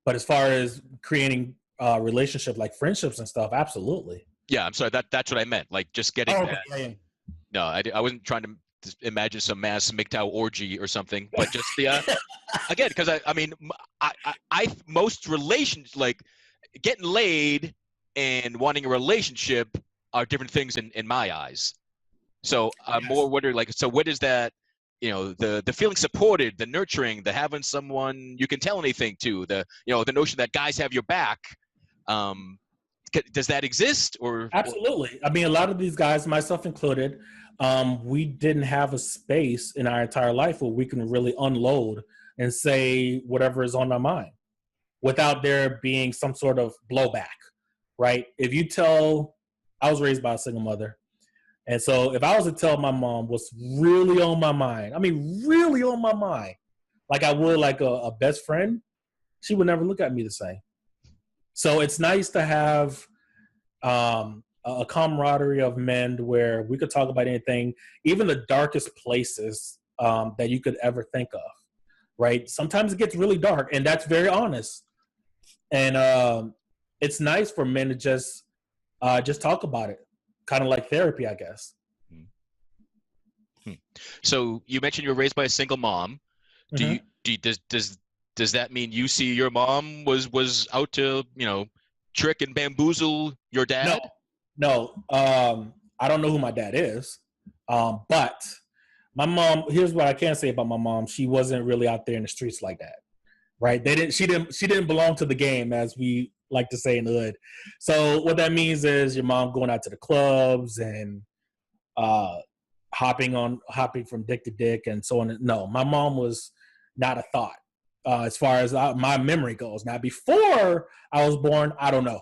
But as far as creating relationships like friendships and stuff, absolutely. Yeah, I'm sorry. That's what I meant. Like just getting that. Yeah. No, I wasn't trying to imagine some mass MGTOW orgy or something, but just the again, because I mean, most relations, like getting laid and wanting a relationship, are different things in my eyes. So I'm more wondering, like, so what is that? You know, the feeling supported, the nurturing, the having someone you can tell anything to, the notion that guys have your back. Does that exist? Or absolutely? I mean, a lot of these guys, myself included, we didn't have a space in our entire life where we can really unload and say whatever is on our mind without there being some sort of blowback, right? I was raised by a single mother. And so if I was to tell my mom what's really on my mind, I mean, really on my mind, like I would like a best friend, she would never look at me the same. So it's nice to have a camaraderie of men where we could talk about anything, even the darkest places that you could ever think of, right? Sometimes it gets really dark, and that's very honest. And it's nice for men to just talk about it, kind of like therapy, I guess. So you mentioned you were raised by a single mom. Mm-hmm. Does Does that mean you see your mom was out to, trick and bamboozle your dad? No. I don't know who my dad is. But my mom, here's what I can say about my mom. She wasn't really out there in the streets like that. Right? She didn't belong to the game, as we like to say in the hood. So what that means is your mom going out to the clubs and hopping from dick to dick and so on. No, my mom was not a thought as far as my memory goes. Now, before I was born, I don't know.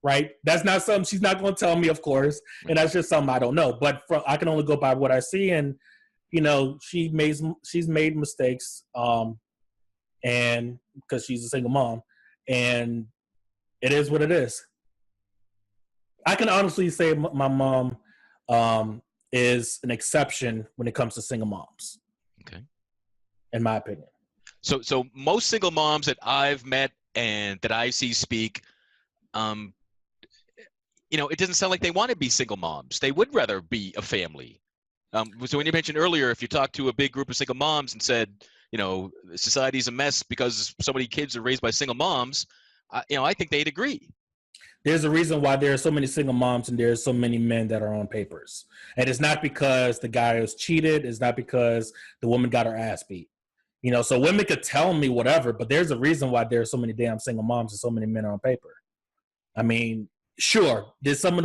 Right? That's not something she's not going to tell me, of course, and that's just something I don't know. But I can only go by what I see, and she's made mistakes, and because she's a single mom, and it is what it is. I can honestly say my mom is an exception when it comes to single moms. Okay. In my opinion. So most single moms that I've met and that I see speak, it doesn't sound like they want to be single moms. They would rather be a family. So when you mentioned earlier, if you talked to a big group of single moms and said, society's a mess because so many kids are raised by single moms, I think they'd agree. There's a reason why there are so many single moms and there's so many men that are on papers. And it's not because the guy was cheated. It's not because the woman got her ass beat. So women could tell me whatever, but there's a reason why there's so many damn single moms and so many men are on paper. I mean, sure, has some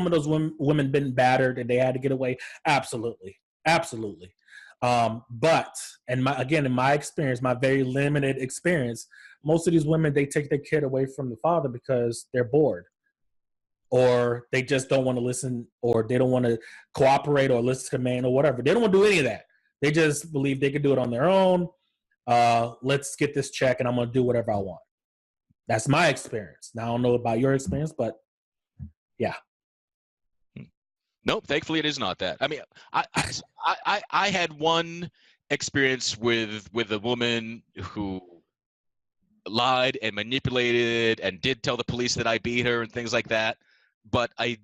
of those women been battered and they had to get away? Absolutely. But in my experience, my very limited experience, most of these women, they take their kid away from the father because they're bored, or they just don't want to listen, or they don't want to cooperate or listen to man or whatever. They don't want to do any of that. They just believe they can do it on their own. Let's get this check and I'm going to do whatever I want. That's my experience. Now, I don't know about your experience, but yeah. Nope. Thankfully, it is not that. I mean, I had one experience with a woman who lied and manipulated and did tell the police that I beat her and things like that. But that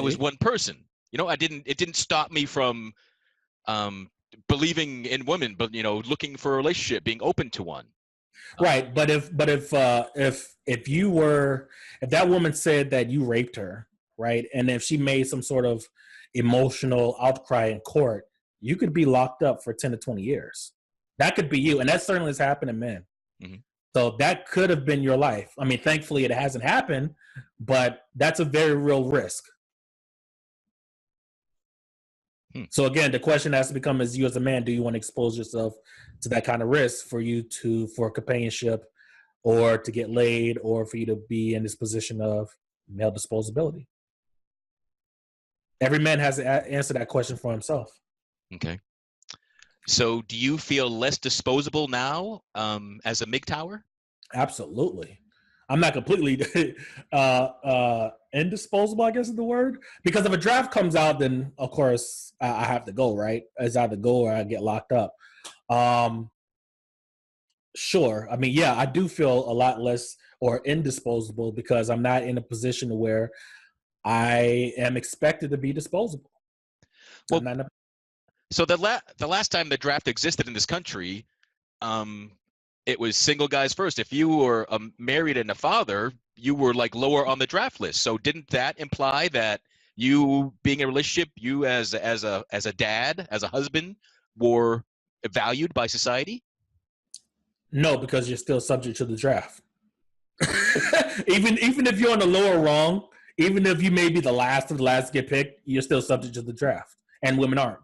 was one person. It didn't stop me from believing in women, but looking for a relationship, being open to one. Right, but if that woman said that you raped her, right, and if she made some sort of emotional outcry in court, you could be locked up for 10 to 20 years. That could be you, and that certainly has happened to men. Mm-hmm. So that could have been your life. I mean, thankfully it hasn't happened, but that's a very real risk. So again, the question has to become, as you as a man, do you want to expose yourself to that kind of risk for companionship, or to get laid, or for you to be in this position of male disposability? Every man has to answer that question for himself. Okay. So do you feel less disposable now as a MGTOWer? Absolutely. I'm not completely indisposable, I guess is the word. Because if a draft comes out, then of course I have to go, right? It's either go or I get locked up. Sure. I mean, yeah, I do feel a lot less or indisposable because I'm not in a position where I am expected to be disposable. Well, so the last time the draft existed in this country, it was single guys first. If you were married and a father, you were like lower on the draft list. So didn't that imply that you being in a relationship, you as a dad, as a husband, were valued by society? No, because you're still subject to the draft. even if you're on the lower rung, even if you may be the last of the last to get picked, you're still subject to the draft, and women aren't.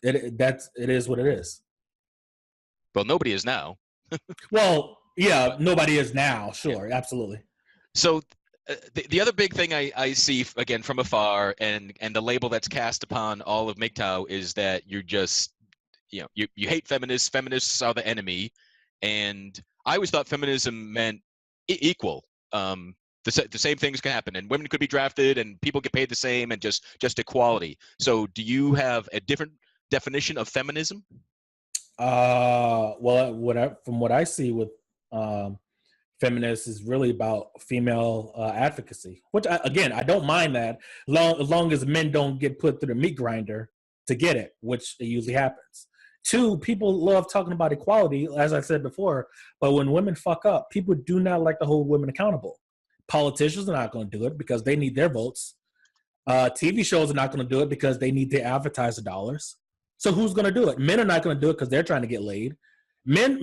It is what it is. Well, nobody is now. Well, yeah, nobody is now. Sure, yeah. Absolutely. So the other big thing I see, again, from afar, and the label that's cast upon all of MGTOW is that you're just, you hate feminists. Feminists are the enemy. And I always thought feminism meant equal. The same things can happen, and women could be drafted, and people get paid the same, and just equality. So do you have a different definition of feminism? Well, from what I see with feminists is really about female advocacy, which I don't mind that, as long as men don't get put through the meat grinder to get it, which it usually happens. Two, people love talking about equality, as I said before, but when women fuck up, people do not like to hold women accountable. Politicians are not going to do it because they need their votes. TV shows are not going to do it because they need to advertise the dollars. So who's going to do it? Men are not going to do it because they're trying to get laid. Men,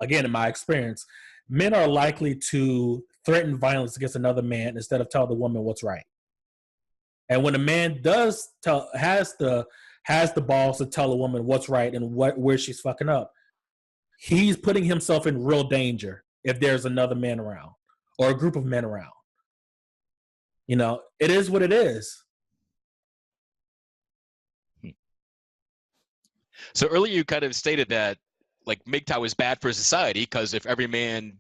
again, in my experience, men are likely to threaten violence against another man instead of tell the woman what's right. And when a man has the balls to tell a woman what's right and where she's fucking up, he's putting himself in real danger if there's another man around or a group of men around. You know, it is what it is. So earlier you kind of stated that like MGTOW is bad for society because if every man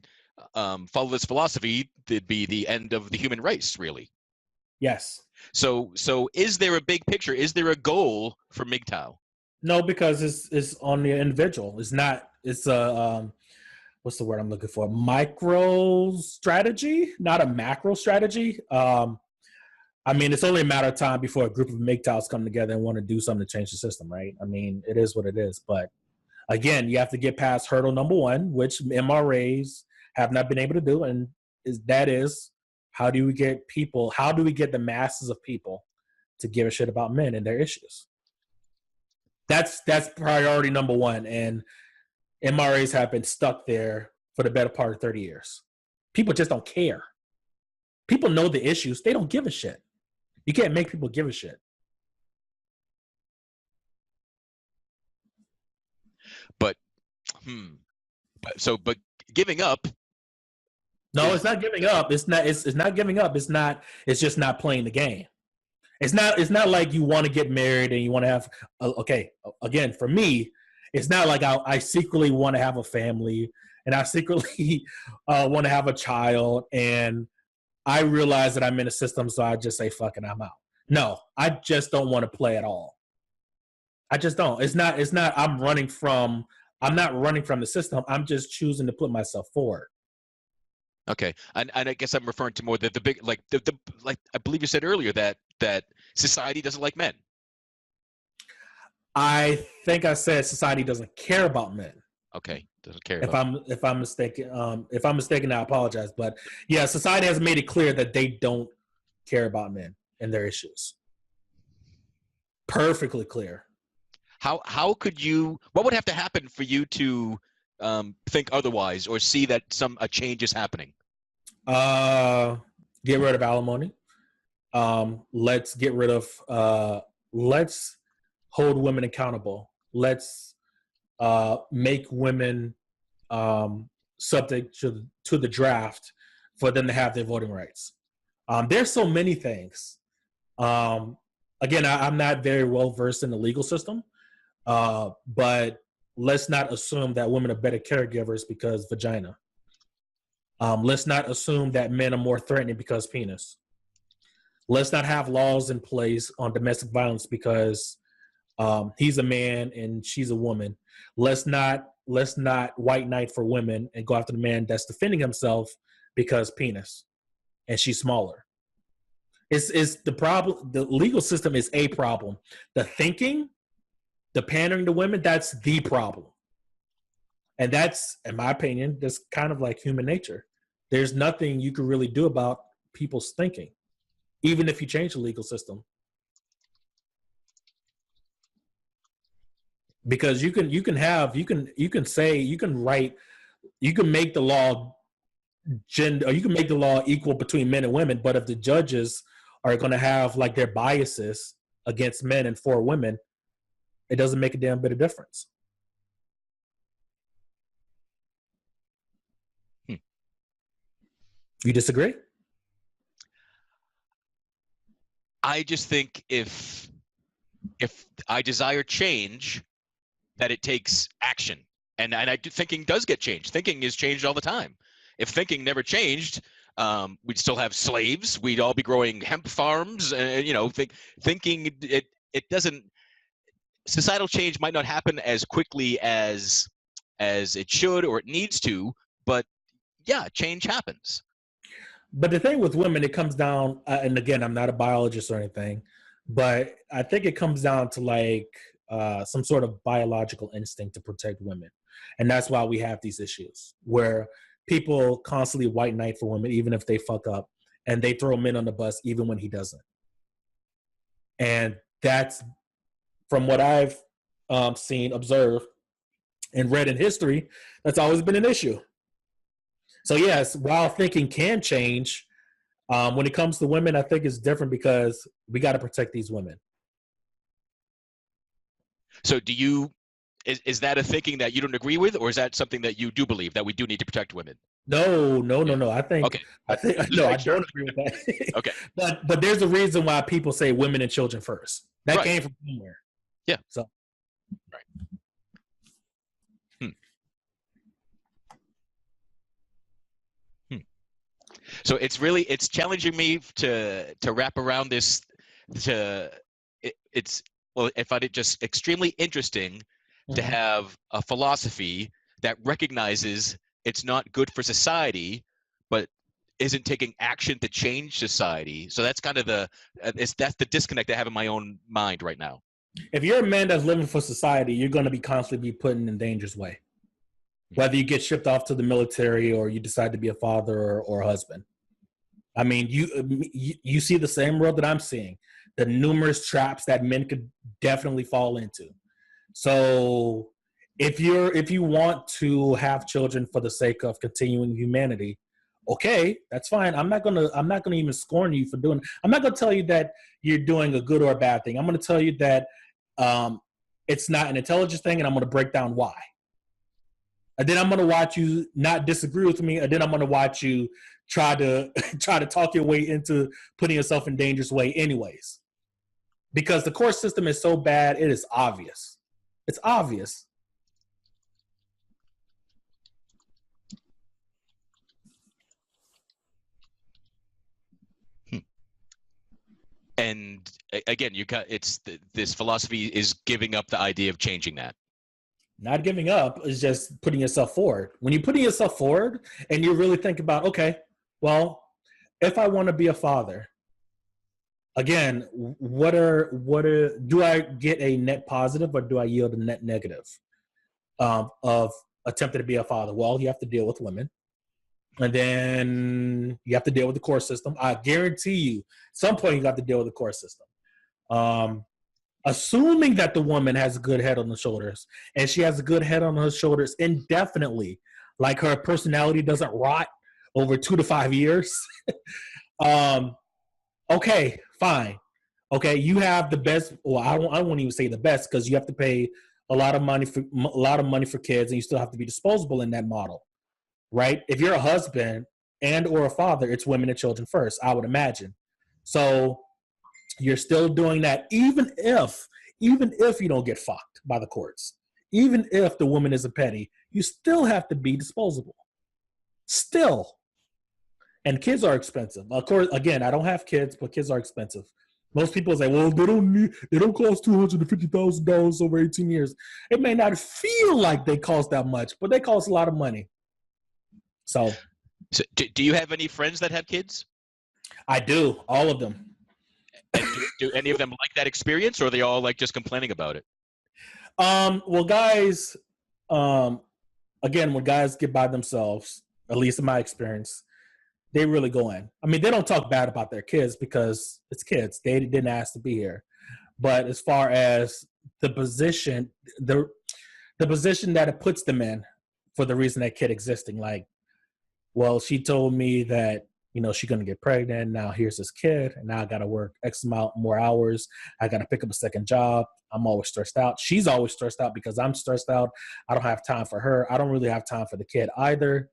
followed this philosophy, it'd be the end of the human race, really. Yes. So is there a big picture? Is there a goal for MGTOW? No, because it's on the individual. It's not. It's a what's the word I'm looking for? Micro strategy, not a macro strategy. I mean, it's only a matter of time before a group of MGTOWs come together and want to do something to change the system, right? I mean, it is what it is. But again, you have to get past hurdle number one, which MRAs have not been able to do, and that is how do we get the masses of people to give a shit about men and their issues? That's priority number one, and MRAs have been stuck there for the better part of 30 years. People just don't care. People know the issues. They don't give a shit. You can't make people give a shit. But giving up. No, it's not giving up. It's not giving up. It's just not playing the game. It's not like you want to get married and you want to have again, for me, it's not like I secretly want to have a family and I secretly want to have a child and I realize that I'm in a system, so I just say fuck it, I'm out. No, I just don't want to play at all. I just don't. It's not I'm not running from the system. I'm just choosing to put myself forward. Okay, and I guess I'm referring to more the big like I believe you said earlier that society doesn't like men. I think I said society doesn't care about men. Okay, doesn't care. If I'm mistaken, I apologize. But yeah, society has made it clear that they don't care about men and their issues. Perfectly clear. How could you? What would have to happen for you to think otherwise or see that a change is happening? Get rid of alimony. Let's get rid of. Let's hold women accountable. Let's make women subject to the draft for them to have their voting rights. There's so many things. Again, I'm not very well versed in the legal system, but let's not assume that women are better caregivers because vagina. Let's not assume that men are more threatening because penis. Let's not have laws in place on domestic violence because he's a man and she's a woman. Let's not white knight for women and go after the man that's defending himself because penis and she's smaller. It's the problem. The legal system is a problem. The thinking, the pandering to women, that's the problem. And that's, in my opinion, that's kind of like human nature. There's nothing you can really do about people's thinking, even if you change the legal system. Because you can make the law gender, or you can make the law equal between men and women, but if the judges are going to have like their biases against men and for women, it doesn't make a damn bit of difference. You disagree? I just think if I desire change, that it takes action, and thinking does get changed. Thinking is changed all the time. If thinking never changed, we'd still have slaves. We'd all be growing hemp farms. Thinking it doesn't. Societal change might not happen as quickly as it should or it needs to, but yeah, change happens. But the thing with women, it comes down, and again, I'm not a biologist or anything, but I think it comes down to like some sort of biological instinct to protect women, and that's why we have these issues where people constantly white knight for women, even if they fuck up, and they throw men on the bus even when he doesn't. And that's from what I've seen, observed, and read in history. That's always been an issue. So yes, while thinking can change, when it comes to women, I think it's different because we got to protect these women. So is that a thinking that you don't agree with, or is that something that you do believe that we do need to protect women? No. I think Okay. I don't agree with that. Okay. But there's a reason why people say women and children first. That Right. came from somewhere. Yeah. So right. So it's challenging me to wrap around this. I find it just extremely interesting to have a philosophy that recognizes it's not good for society, but isn't taking action to change society. So that's kind of that's the disconnect I have in my own mind right now. If you're a man that's living for society, you're going to be constantly be put in danger's way. Whether you get shipped off to the military or you decide to be a father or a husband. I mean, you see the same world that I'm seeing, the numerous traps that men could definitely fall into. So if you want to have children for the sake of continuing humanity, okay, that's fine. I'm not gonna even scorn you for doing. I'm not gonna tell you that you're doing a good or a bad thing. I'm gonna tell you that it's not an intelligent thing, and I'm gonna break down why. And then I'm gonna watch you not disagree with me, and then I'm gonna watch you try to talk your way into putting yourself in dangerous way anyways. Because the court system is so bad, it is obvious. It's obvious. And again, this philosophy is giving up the idea of changing that. Not giving up is just putting yourself forward. When you're putting yourself forward and you really think about, okay, well, if I want to be a father, again, do I get a net positive or do I yield a net negative of attempting to be a father? Well, you have to deal with women. And then you have to deal with the court system. I guarantee you, at some point you got to deal with the court system. Assuming that the woman has a good head on the shoulders, and she has a good head on her shoulders indefinitely, like her personality doesn't rot over 2 to 5 years. Okay, fine. Okay, you have the best. Well, I won't even say the best because you have to pay a lot of money for kids, and you still have to be disposable in that model, right? If you're a husband and or a father, it's women and children first, I would imagine. So you're still doing that, even if you don't get fucked by the courts, even if the woman is a petty, you still have to be disposable. Still. And kids are expensive. Of course, again, I don't have kids, but kids are expensive. Most people say, well, they don't cost $250,000 over 18 years. It may not feel like they cost that much, but they cost a lot of money. So do you have any friends that have kids? I do, all of them. And do any of them like that experience, or are they all like just complaining about it? Well, guys, again, when guys get by themselves, at least in my experience, they really go in. I mean, they don't talk bad about their kids because it's kids. They didn't ask to be here. But as far as the position that it puts them in for the reason that kid existing, like, well, she told me that, she's going to get pregnant. Now here's this kid, and now I got to work X amount more hours. I got to pick up a second job. I'm always stressed out. She's always stressed out because I'm stressed out. I don't have time for her. I don't really have time for the kid either.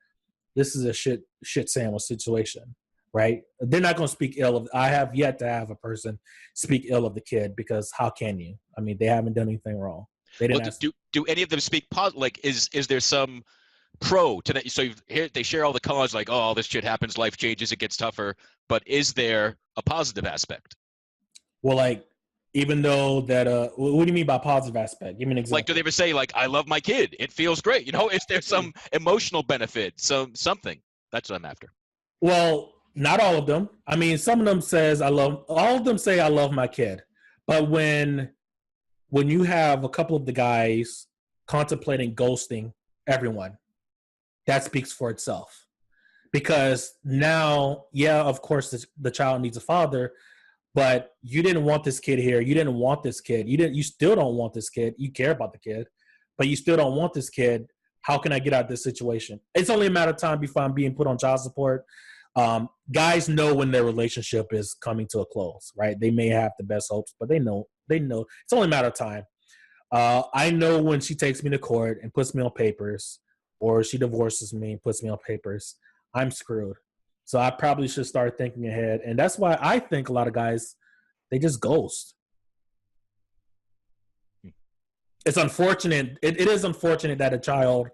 This is a shit sandwich situation, right? They're not going to speak ill of. I have yet to have a person speak ill of the kid because how can you? I mean, they haven't done anything wrong. They didn't. Well, do any of them speak positive? Like, is there some pro to that? So here they share all the cons, like, oh, this shit happens, life changes, it gets tougher. But is there a positive aspect? Well, like, even though that, what do you mean by positive aspect? Give me an example. Like, do they ever say, like, I love my kid, it feels great? Is there some emotional benefit, something? That's what I'm after. Well, not all of them. I mean, some of them all of them say I love my kid. But when when you have a couple of the guys contemplating ghosting everyone, that speaks for itself. Because now, yeah, of course, the child needs a father, but you didn't want this kid here. You didn't want this kid. You still don't want this kid. You care about the kid, but you still don't want this kid. How can I get out of this situation? It's only a matter of time before I'm being put on child support. Guys know when their relationship is coming to a close, right? They may have the best hopes, but they know. It's only a matter of time. I know when she takes me to court and puts me on papers, or she divorces me and puts me on papers, I'm screwed. So I probably should start thinking ahead. And that's why I think a lot of guys, they just ghost. It's unfortunate. It is unfortunate that a child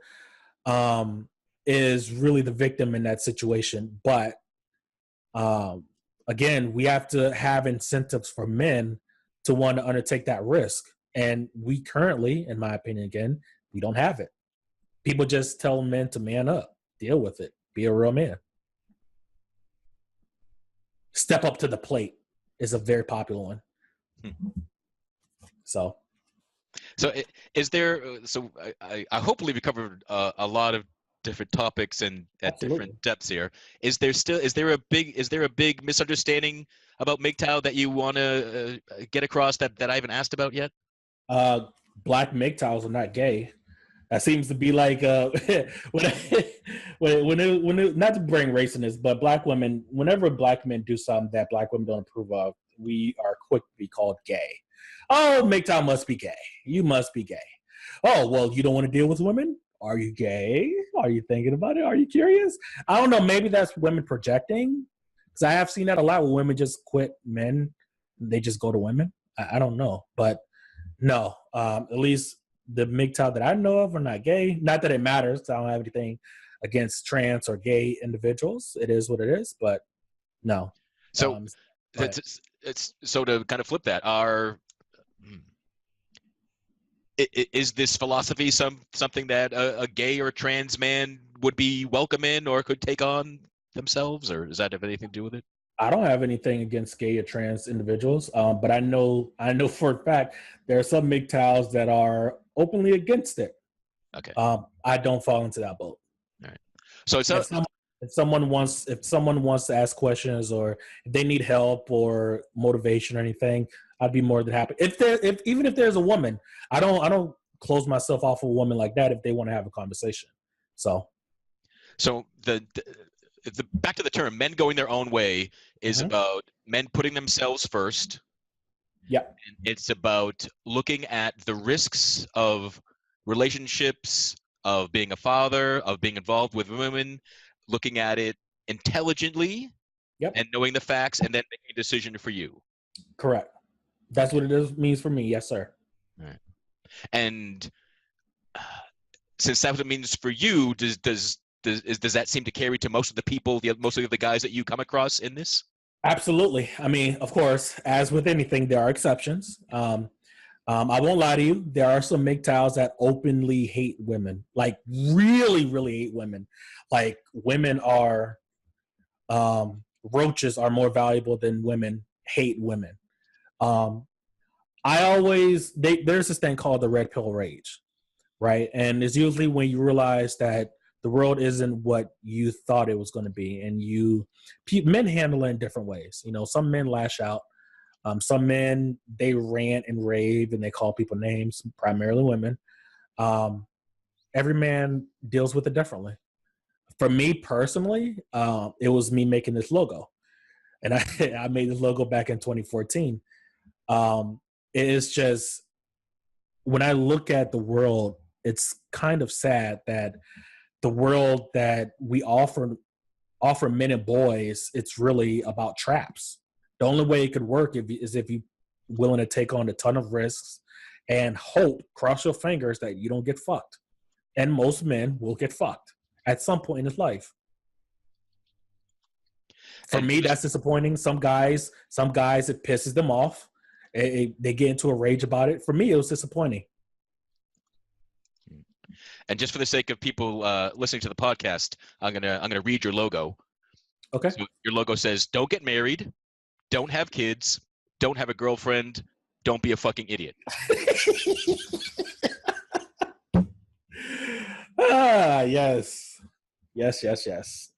is really the victim in that situation. But again, we have to have incentives for men to want to undertake that risk. And we currently, in my opinion, again, we don't have it. People just tell men to man up, deal with it, be a real man. Step up to the plate is a very popular one. So is there? So I hopefully we covered a lot of different topics and at Absolutely. different depths here. Is there a big misunderstanding about MGTOW that you want to get across that I haven't asked about yet? Black MGTOWs are not gay. That seems to be like when not to bring race in this, but black women, whenever black men do something that black women don't approve of, we are quick to be called gay. Oh, MGTOW must be gay. You must be gay. Oh, well, you don't want to deal with women? Are you gay? Are you thinking about it? Are you curious? I don't know. Maybe that's women projecting, because I have seen that a lot where women just quit men. They just go to women. I don't know, but no, at least the MGTOW that I know of are not gay. Not that it matters. I don't have anything against trans or gay individuals. It is what it is, but no. So it's so to kind of flip that, is this philosophy something that a gay or trans man would be welcome in or could take on themselves, or does that have anything to do with it? I don't have anything against gay or trans individuals, but I know for a fact there are some MGTOWs that are openly against it. Okay. I don't fall into that boat. All right. So if someone wants to ask questions, or if they need help or motivation or anything, I'd be more than happy. Even if there's a woman, I don't close myself off of a woman like that if they want to have a conversation. So the back to the term men going their own way is about men putting themselves first. Yeah. And it's about looking at the risks of relationships, of being a father, of being involved with women, looking at it intelligently, and knowing the facts, and then making a decision for you. Correct. That's what it means for me. Yes, sir. All right. And since that's what it means for you, does that seem to carry to most of the people, mostly of the guys that you come across in this? Absolutely. I mean, of course, as with anything, there are exceptions. I won't lie to you. There are some MGTOWs that openly hate women, like really, really hate women. Like women are, roaches are more valuable than women. Hate women. There's this thing called the red pill rage, right? And it's usually when you realize that the world isn't what you thought it was going to be, and men handle it in different ways. You know, some men lash out. Some men, they rant and rave and they call people names, primarily women. Every man deals with it differently. For me personally, it was me making this logo. And I made this logo back in 2014. It's just, when I look at the world, it's kind of sad that the world that we offer men and boys, it's really about traps. The only way it could work is if you're willing to take on a ton of risks and cross your fingers that you don't get fucked. And most men will get fucked at some point in his life. For me, that's disappointing. Some guys, it pisses them off. They get into a rage about it. For me, it was disappointing. And just for the sake of people listening to the podcast, I'm gonna read your logo. Okay. So your logo says, "Don't get married, don't have kids, don't have a girlfriend, don't be a fucking idiot. Yes.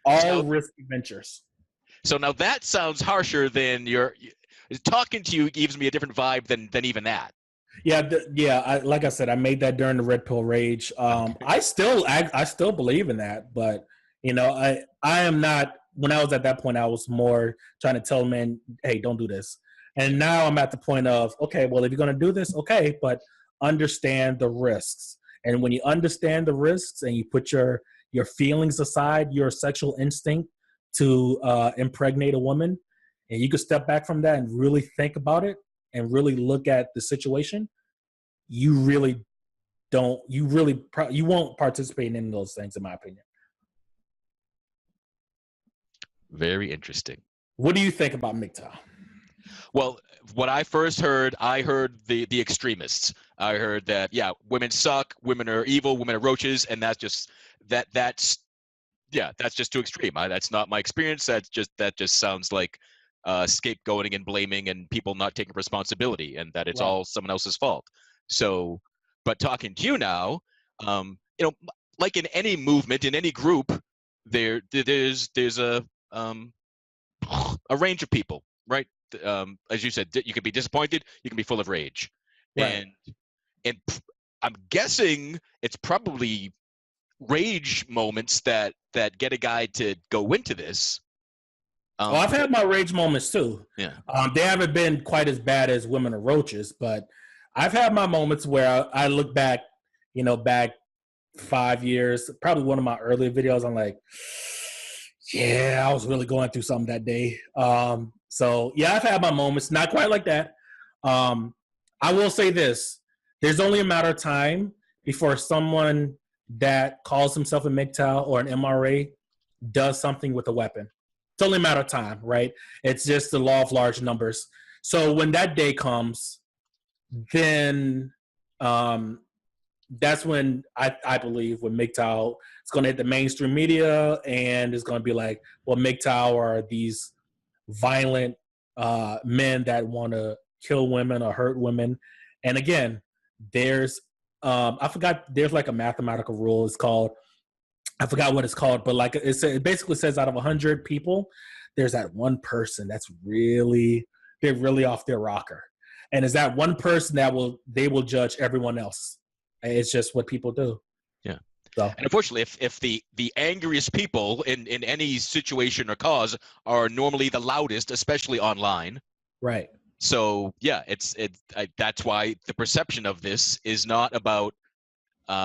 All risky ventures. So now that sounds harsher than talking to you gives me a different vibe than even that. Yeah, like I said, I made that during the Red Pill Rage. I still believe in that, but I am not. When I was at that point, I was more trying to tell men, hey, don't do this. And now I'm at the point of, okay, well, if you're going to do this, okay, but understand the risks. And when you understand the risks and you put your feelings aside, your sexual instinct to impregnate a woman, and you can step back from that and really think about it and really look at the situation, you won't participate in any of those things, in my opinion. Very interesting. What do you think about MGTOW? Well, what I first heard, I heard the extremists. I heard that, yeah, women suck, women are evil, women are roaches, and that's just too extreme. That's not my experience. That just sounds like scapegoating and blaming and people not taking responsibility, and that it's all someone else's fault. So, but talking to you now, like in any movement, in any group, there's a range of people, right? As you said, you can be disappointed, you can be full of rage, right. and I'm guessing it's probably rage moments that get a guy to go into this. I've had my rage moments too. Yeah. They haven't been quite as bad as Women Are Roaches, but I've had my moments where I look back, back 5 years, probably one of my earlier videos. I'm like, yeah, I was really going through something that day. So yeah, I've had my moments, not quite like that. I will say this: there's only a matter of time before someone that calls himself a MGTOW or an MRA does something with a weapon. It's only a matter of time, right? It's just the law of large numbers. So when that day comes, then that's when I believe when MGTOW is going to hit the mainstream media and it's going to be like, well, MGTOW are these violent men that want to kill women or hurt women. And again, there's I forgot, there's like a mathematical rule. It's called, I forgot what it's called, but like it basically says out of 100 people, there's that one person that's they're really off their rocker. And is that one person they will judge everyone else. It's just what people do. Yeah. So. And unfortunately, if the angriest people in any situation or cause are normally the loudest, especially online. Right. So yeah, that's why the perception of this is not about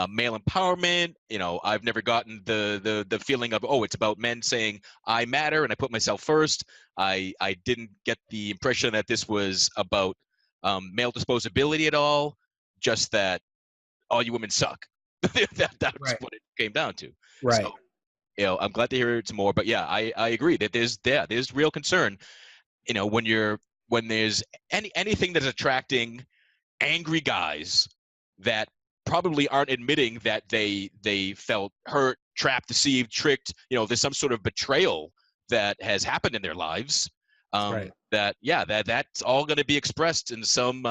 male empowerment. I've never gotten the feeling of, it's about men saying I matter and I put myself first. I didn't get the impression that this was about male disposability at all. Just that all you women suck. That's right. What it came down to. Right. So, I'm glad to hear it's more. But yeah, I agree that there's real concern. When there's anything that's attracting angry guys that probably aren't admitting that they felt hurt, trapped, deceived, tricked. There's some sort of betrayal that has happened in their lives. Right. That's all going to be expressed in some,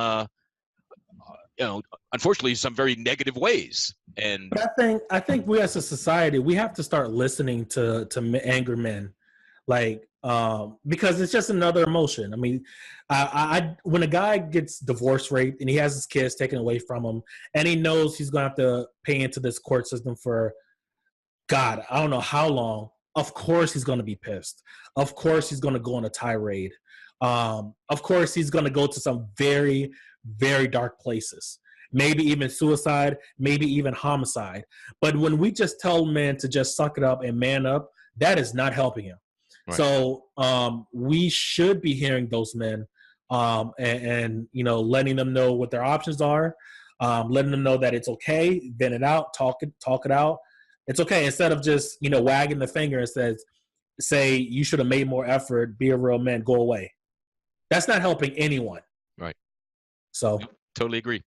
unfortunately, some very negative ways. But I think we as a society, we have to start listening to angry men, like because it's just another emotion. I mean, when a guy gets divorce raped and he has his kids taken away from him, and he knows he's going to have to pay into this court system for, God, I don't know how long. Of course he's going to be pissed. Of course he's going to go on a tirade. Of course he's going to go to some very, very dark places. Maybe even suicide, maybe even homicide. But when we just tell men to just suck it up and man up, that is not helping him. Right. So we should be hearing those men and letting them know what their options are, letting them know that it's okay, vent it out, talk it out. It's okay, instead of just wagging the finger and say you should have made more effort, be a real man, go away. That's not helping anyone. Right. So totally agree.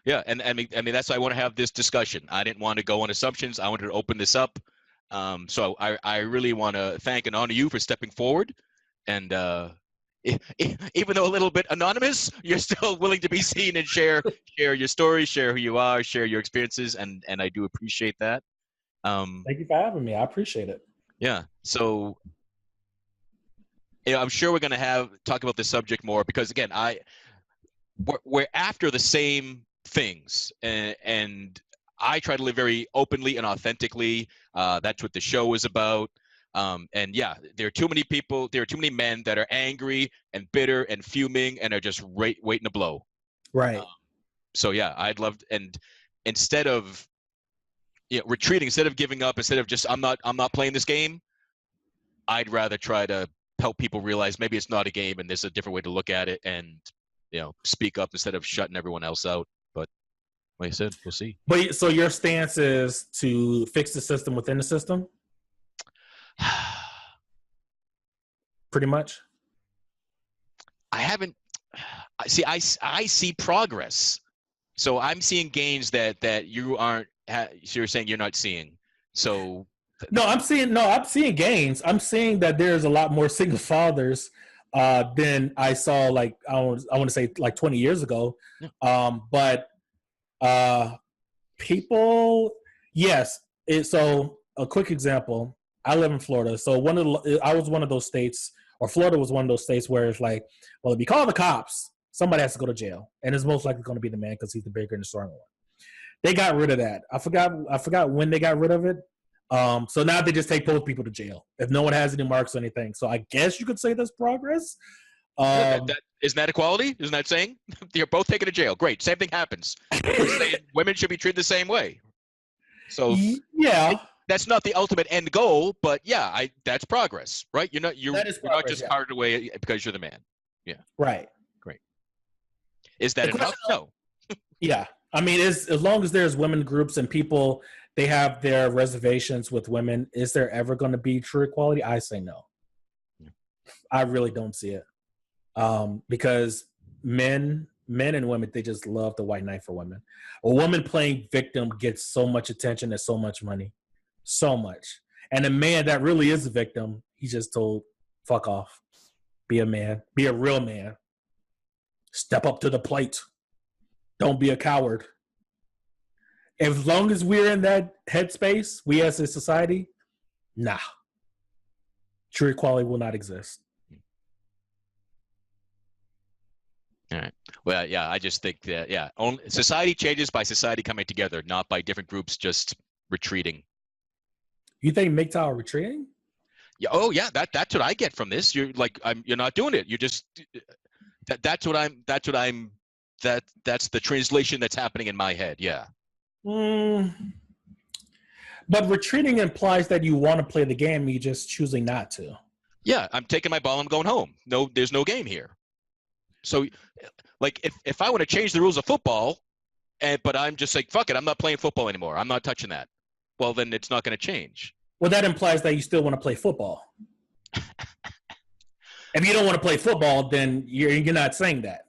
Yeah, and I mean that's why I want to have this discussion. I didn't want to go on assumptions. I wanted to open this up. So I really want to thank and honor you for stepping forward and even though a little bit anonymous, you're still willing to be seen and share your stories, share who you are, share your experiences, and I do appreciate that. Thank you for having me. I appreciate it. Yeah. So, I'm sure we're going to talk about this subject more because, again, we're after the same things, and I try to live very openly and authentically. That's what the show is about. And yeah, there are too many people, there are too many men that are angry and bitter and fuming and are just waiting to blow. Right. So yeah, I'd love, and instead of retreating, instead of giving up, instead of just I'm not playing this game, I'd rather try to help people realize maybe it's not a game and there's a different way to look at it, and speak up instead of shutting everyone else out. But like I said, we'll see. But so your stance is to fix the system within the system? Pretty much. I haven't. See, I see progress. So I'm seeing gains that you aren't. So you're saying you're not seeing. So. No, I'm seeing gains. I'm seeing that there's a lot more single fathers than I saw. Like I want to say like 20 years ago. Yeah. But people, yes. So a quick example. I live in Florida, so I was one of those states, or Florida was one of those states where it's like, well, if you call the cops, somebody has to go to jail, and it's most likely going to be the man because he's the bigger and the stronger one. They got rid of that. I forgot when they got rid of it. So now they just take both people to jail if no one has any marks or anything. So I guess you could say that's progress. Isn't that equality? Isn't that saying you're both taken to jail? Great, same thing happens. We're saying women should be treated the same way. So yeah. That's not the ultimate end goal, but yeah, that's progress, right? You're not just carted away because you're the man. Yeah. Right. Great. Is that enough? No. Yeah. I mean, as long as there's women groups and people, they have their reservations with women, is there ever going to be true equality? I say no. Yeah. I really don't see it. Because men and women, they just love the white knight for women. A woman playing victim gets so much attention and so much money. So much. And a man that really is a victim, he's just told, fuck off. Be a man. Be a real man. Step up to the plate. Don't be a coward. As long as we're in that headspace, we as a society, nah. True equality will not exist. All right. Well, yeah, I just think that, society changes by society coming together, not by different groups just retreating. You think MGTOW are retreating? Yeah. Oh, yeah. That's what I get from this. You're like, you're not doing it. You're just. That's the translation that's happening in my head. Yeah. But retreating implies that you want to play the game, you're just choosing not to. Yeah, I'm taking my ball. I'm going home. No, there's no game here. So, like, if I want to change the rules of football, but I'm just like, fuck it, I'm not playing football anymore. I'm not touching that. Well, then it's not going to change. Well, that implies that you still want to play football. If you don't want to play football, then you're not saying that.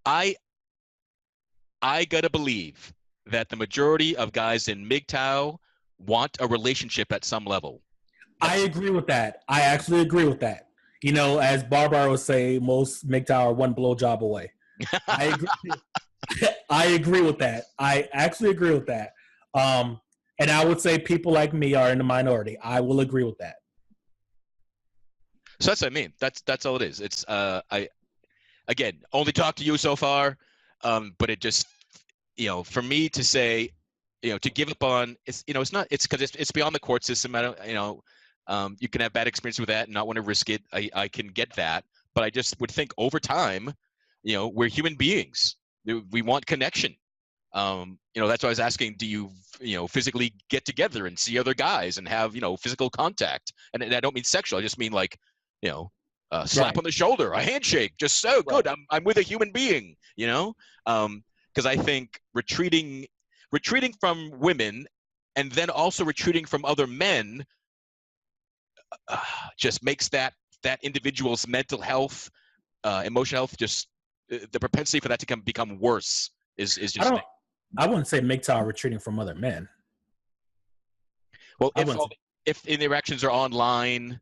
I gotta believe that the majority of guys in MGTOW want a relationship at some level. I agree with that. I actually agree with that. As Barbara would say, most MGTOW are one blowjob away. I agree. I agree with that. I actually agree with that. And I would say people like me are in the minority. I will agree with that. So that's what I mean. That's all it is. It's I again only talked to you so far, but it just for me to say to give up on it's not because it's beyond the court system. I don't you can have bad experience with that and not want to risk it. I can get that, but I just would think over time, we're human beings. We want connection. That's why I was asking, do you physically get together and see other guys and have physical contact? And I don't mean sexual. I just mean like slap on the shoulder, a handshake, just so good. I'm with a human being, because I think retreating from women and then also retreating from other men just makes that individual's mental health, emotional health, just the propensity for that to become worse is just. I wouldn't say MGTOW retreating from other men. Well, if interactions are online,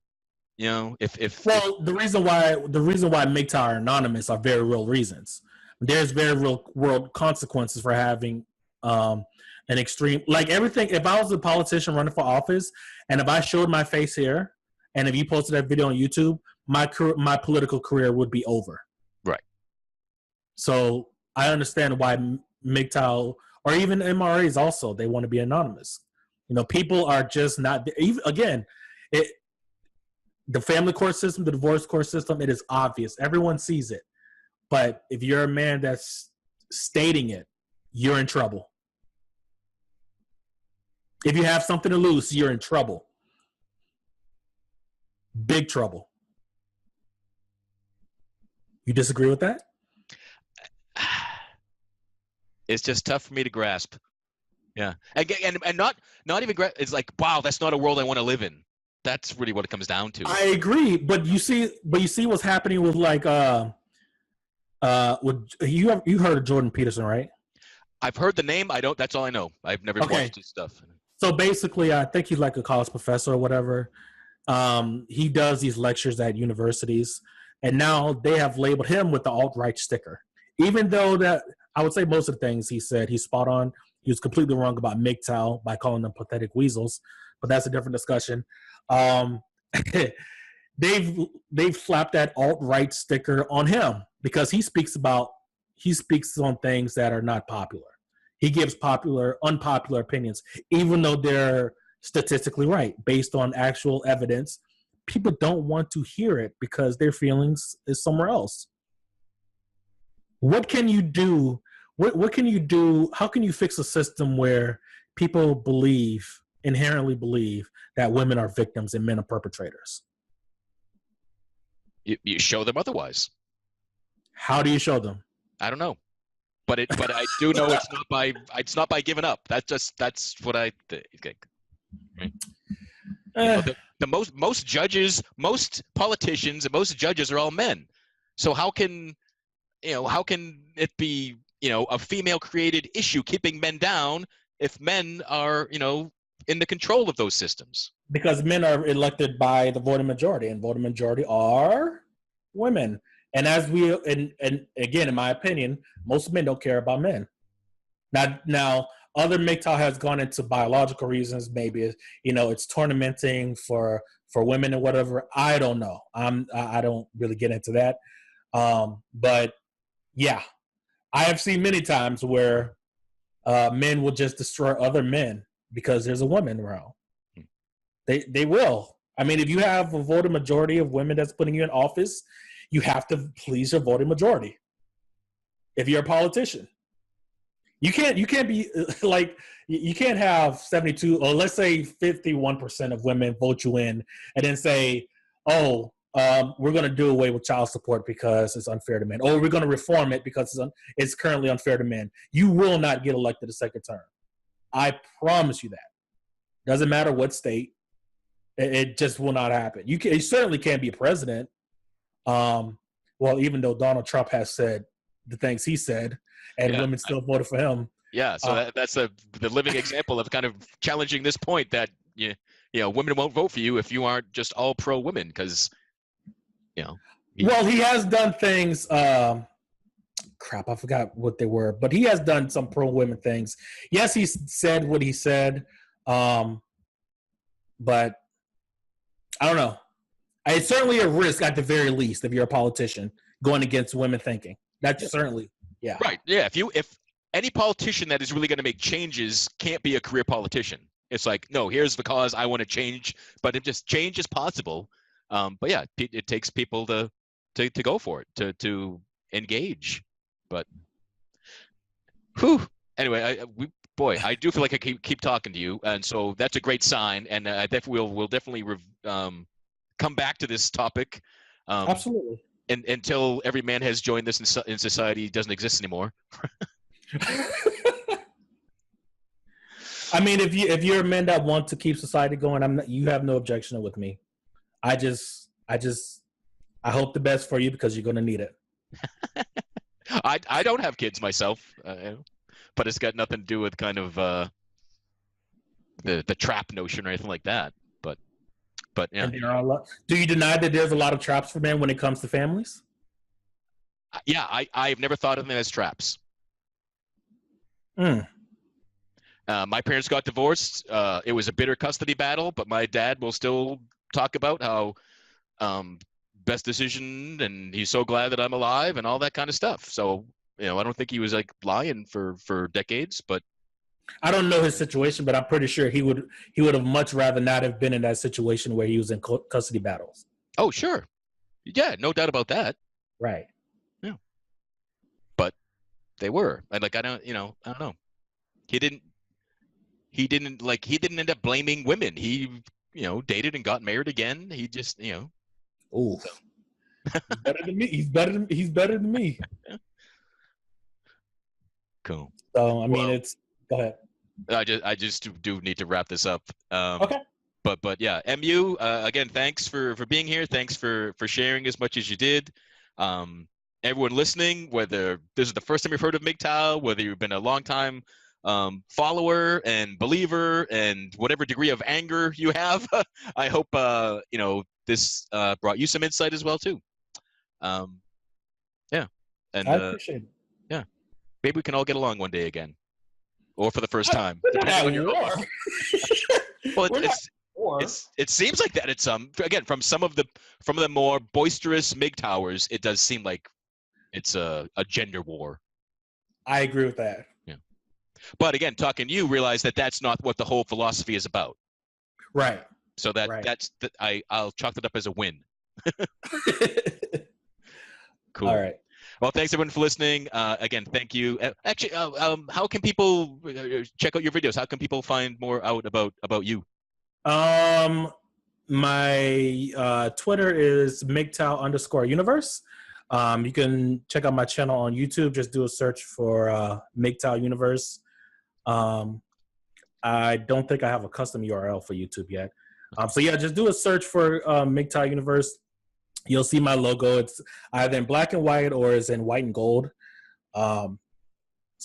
You know, if Well, the reason why MGTOW are anonymous are very real reasons. There's very real world consequences for having an extreme, like everything. If I was a politician running for office, and if I showed my face here, and if you posted that video on YouTube, my political career would be over. Right. So I understand why MGTOW or even MRAs also, they want to be anonymous. You know, people are just not even, again, the family court system, the divorce court system, it is obvious. Everyone sees it. But if you're a man that's stating it, you're in trouble. If you have something to lose, you're in trouble. Big trouble. You disagree with that? It's just tough for me to grasp. Yeah, and not even it's like, wow, that's not a world I want to live in. That's really what it comes down to. I agree, but you see what's happening with like with you heard of Jordan Peterson, right? I've heard the name. I don't. That's all I know. I've never watched his stuff. So basically, I think he's like a college professor or whatever. He does these lectures at universities, and now they have labeled him with the alt-right sticker. Even though that I would say most of the things he said, he's spot on. He was completely wrong about MGTOW by calling them pathetic weasels, but that's a different discussion. They've slapped that alt-right sticker on him because he speaks on things that are not popular. He gives unpopular opinions, even though they're statistically right, based on actual evidence. People don't want to hear it because their feelings is somewhere else. What can you do? What can you do? How can you fix a system where people inherently believe that women are victims and men are perpetrators? You show them otherwise. How do you show them? I don't know, but I do know it's not by giving up. That's what I think. Right? The most judges, most politicians, and most judges are all men. So how can it be a female created issue keeping men down if men are in the control of those systems? Because men are elected by the voting majority, and voting majority are women. And and again, in my opinion, most men don't care about men. Now other MGTOW has gone into biological reasons. Maybe it's tournamenting for women or whatever. I don't know. I don't really get into that. But yeah, I have seen many times where men will just destroy other men because there's a woman around. They will. I mean, if you have a voting majority of women that's putting you in office, you have to please your voting majority. If you're a politician, you can't be like, you can't have 72 or let's say 51% of women vote you in and then say, oh, we're going to do away with child support because it's unfair to men, or we're going to reform it because it's currently unfair to men. You will not get elected a second term. I promise you that. Doesn't matter what state. It just will not happen. You certainly can't be president. Well, even though Donald Trump has said the things he said, and women still voted for him. Yeah, so that's the living example of kind of challenging this point that women won't vote for you if you aren't just all pro women because Well, he has done things. Crap, I forgot what they were, but he has done some pro women things. Yes, he said what he said, but I don't know. It's certainly a risk at the very least if you're a politician going against women thinking. That's certainly, yeah. Right. Yeah. If any politician that is really going to make changes can't be a career politician. It's like, no, here's the cause I want to change, but if just change is possible. But yeah, it takes people to go for it, to engage. But anyway, I do feel like I keep talking to you, and so that's a great sign. And we'll definitely come back to this topic. Absolutely. Until every man has joined this in society doesn't exist anymore. I mean, if you're a man that want to keep society going, you have no objection with me. I hope the best for you because you're going to need it. I don't have kids myself, but it's got nothing to do with kind of the trap notion or anything like that. But But yeah, And there are a lot. Do you deny that there's a lot of traps for men when it comes to families? yeah, I've never thought of them as traps. Mm. My parents got divorced. It was a bitter custody battle, but my dad will still talk about how best decision, and he's so glad that I'm alive, and all that kind of stuff. So, I don't think he was like lying for decades, but I don't know his situation, but I'm pretty sure he would have much rather not have been in that situation where he was in custody battles. oh, sure, yeah, no doubt about that. Right. Yeah, but they were, and like I don't know. He didn't end up blaming women. He dated and got married again. He just Oh, so. He's better than me. He's better than me. Yeah. Cool. So I mean, go ahead. I just do need to wrap this up. Okay. But yeah, MU, again, thanks for being here. Thanks for sharing as much as you did. Everyone listening, whether this is the first time you've heard of MGTOW, whether you've been a long time follower and believer, and whatever degree of anger you have, I hope this brought you some insight as well too. Yeah, and I appreciate it. Yeah, maybe we can all get along one day again, or for the first time. Depending on your war. Well, it seems like that. It's again from some of the more boisterous MGTOWers, it does seem like it's a gender war. I agree with that. Yeah, but again, talking to you, realize that that's not what the whole philosophy is about. Right. So I'll chalk that up as a win. Cool. All right. Well, thanks everyone for listening. Again, thank you. Actually, how can people check out your videos? How can people find more out about you? My Twitter is MGTOW Universe. You can check out my channel on YouTube. Just do a search for MGTOW Universe. I don't think I have a custom URL for YouTube yet. So yeah, just do a search for MGTOW Universe. You'll see my logo. It's either in black and white or it's in white and gold. So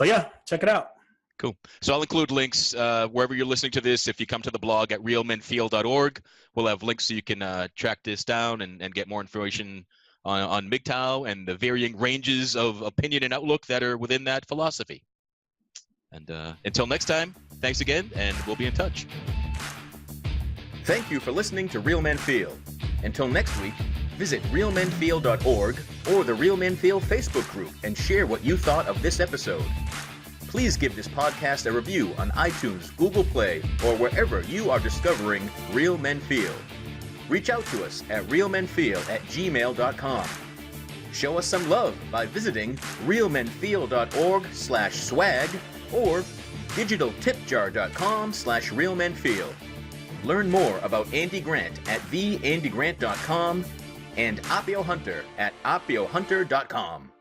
yeah, check it out. Cool. So I'll include links wherever you're listening to this. If you come to the blog at realmenfeel.org, we'll have links so you can track this down and get more information on MGTOW and the varying ranges of opinion and outlook that are within that philosophy. And until next time, thanks again, and we'll be in touch. Thank you for listening to Real Men Feel. Until next week, visit realmenfeel.org or the Real Men Feel Facebook group and share what you thought of this episode. Please give this podcast a review on iTunes, Google Play, or wherever you are discovering Real Men Feel. Reach out to us at realmenfeel@gmail.com. Show us some love by visiting realmenfeel.org/swag or digitaltipjar.com/realmenfeel. Learn more about Andy Grant at theandygrant.com and Appio Hunter at appiohunter.com.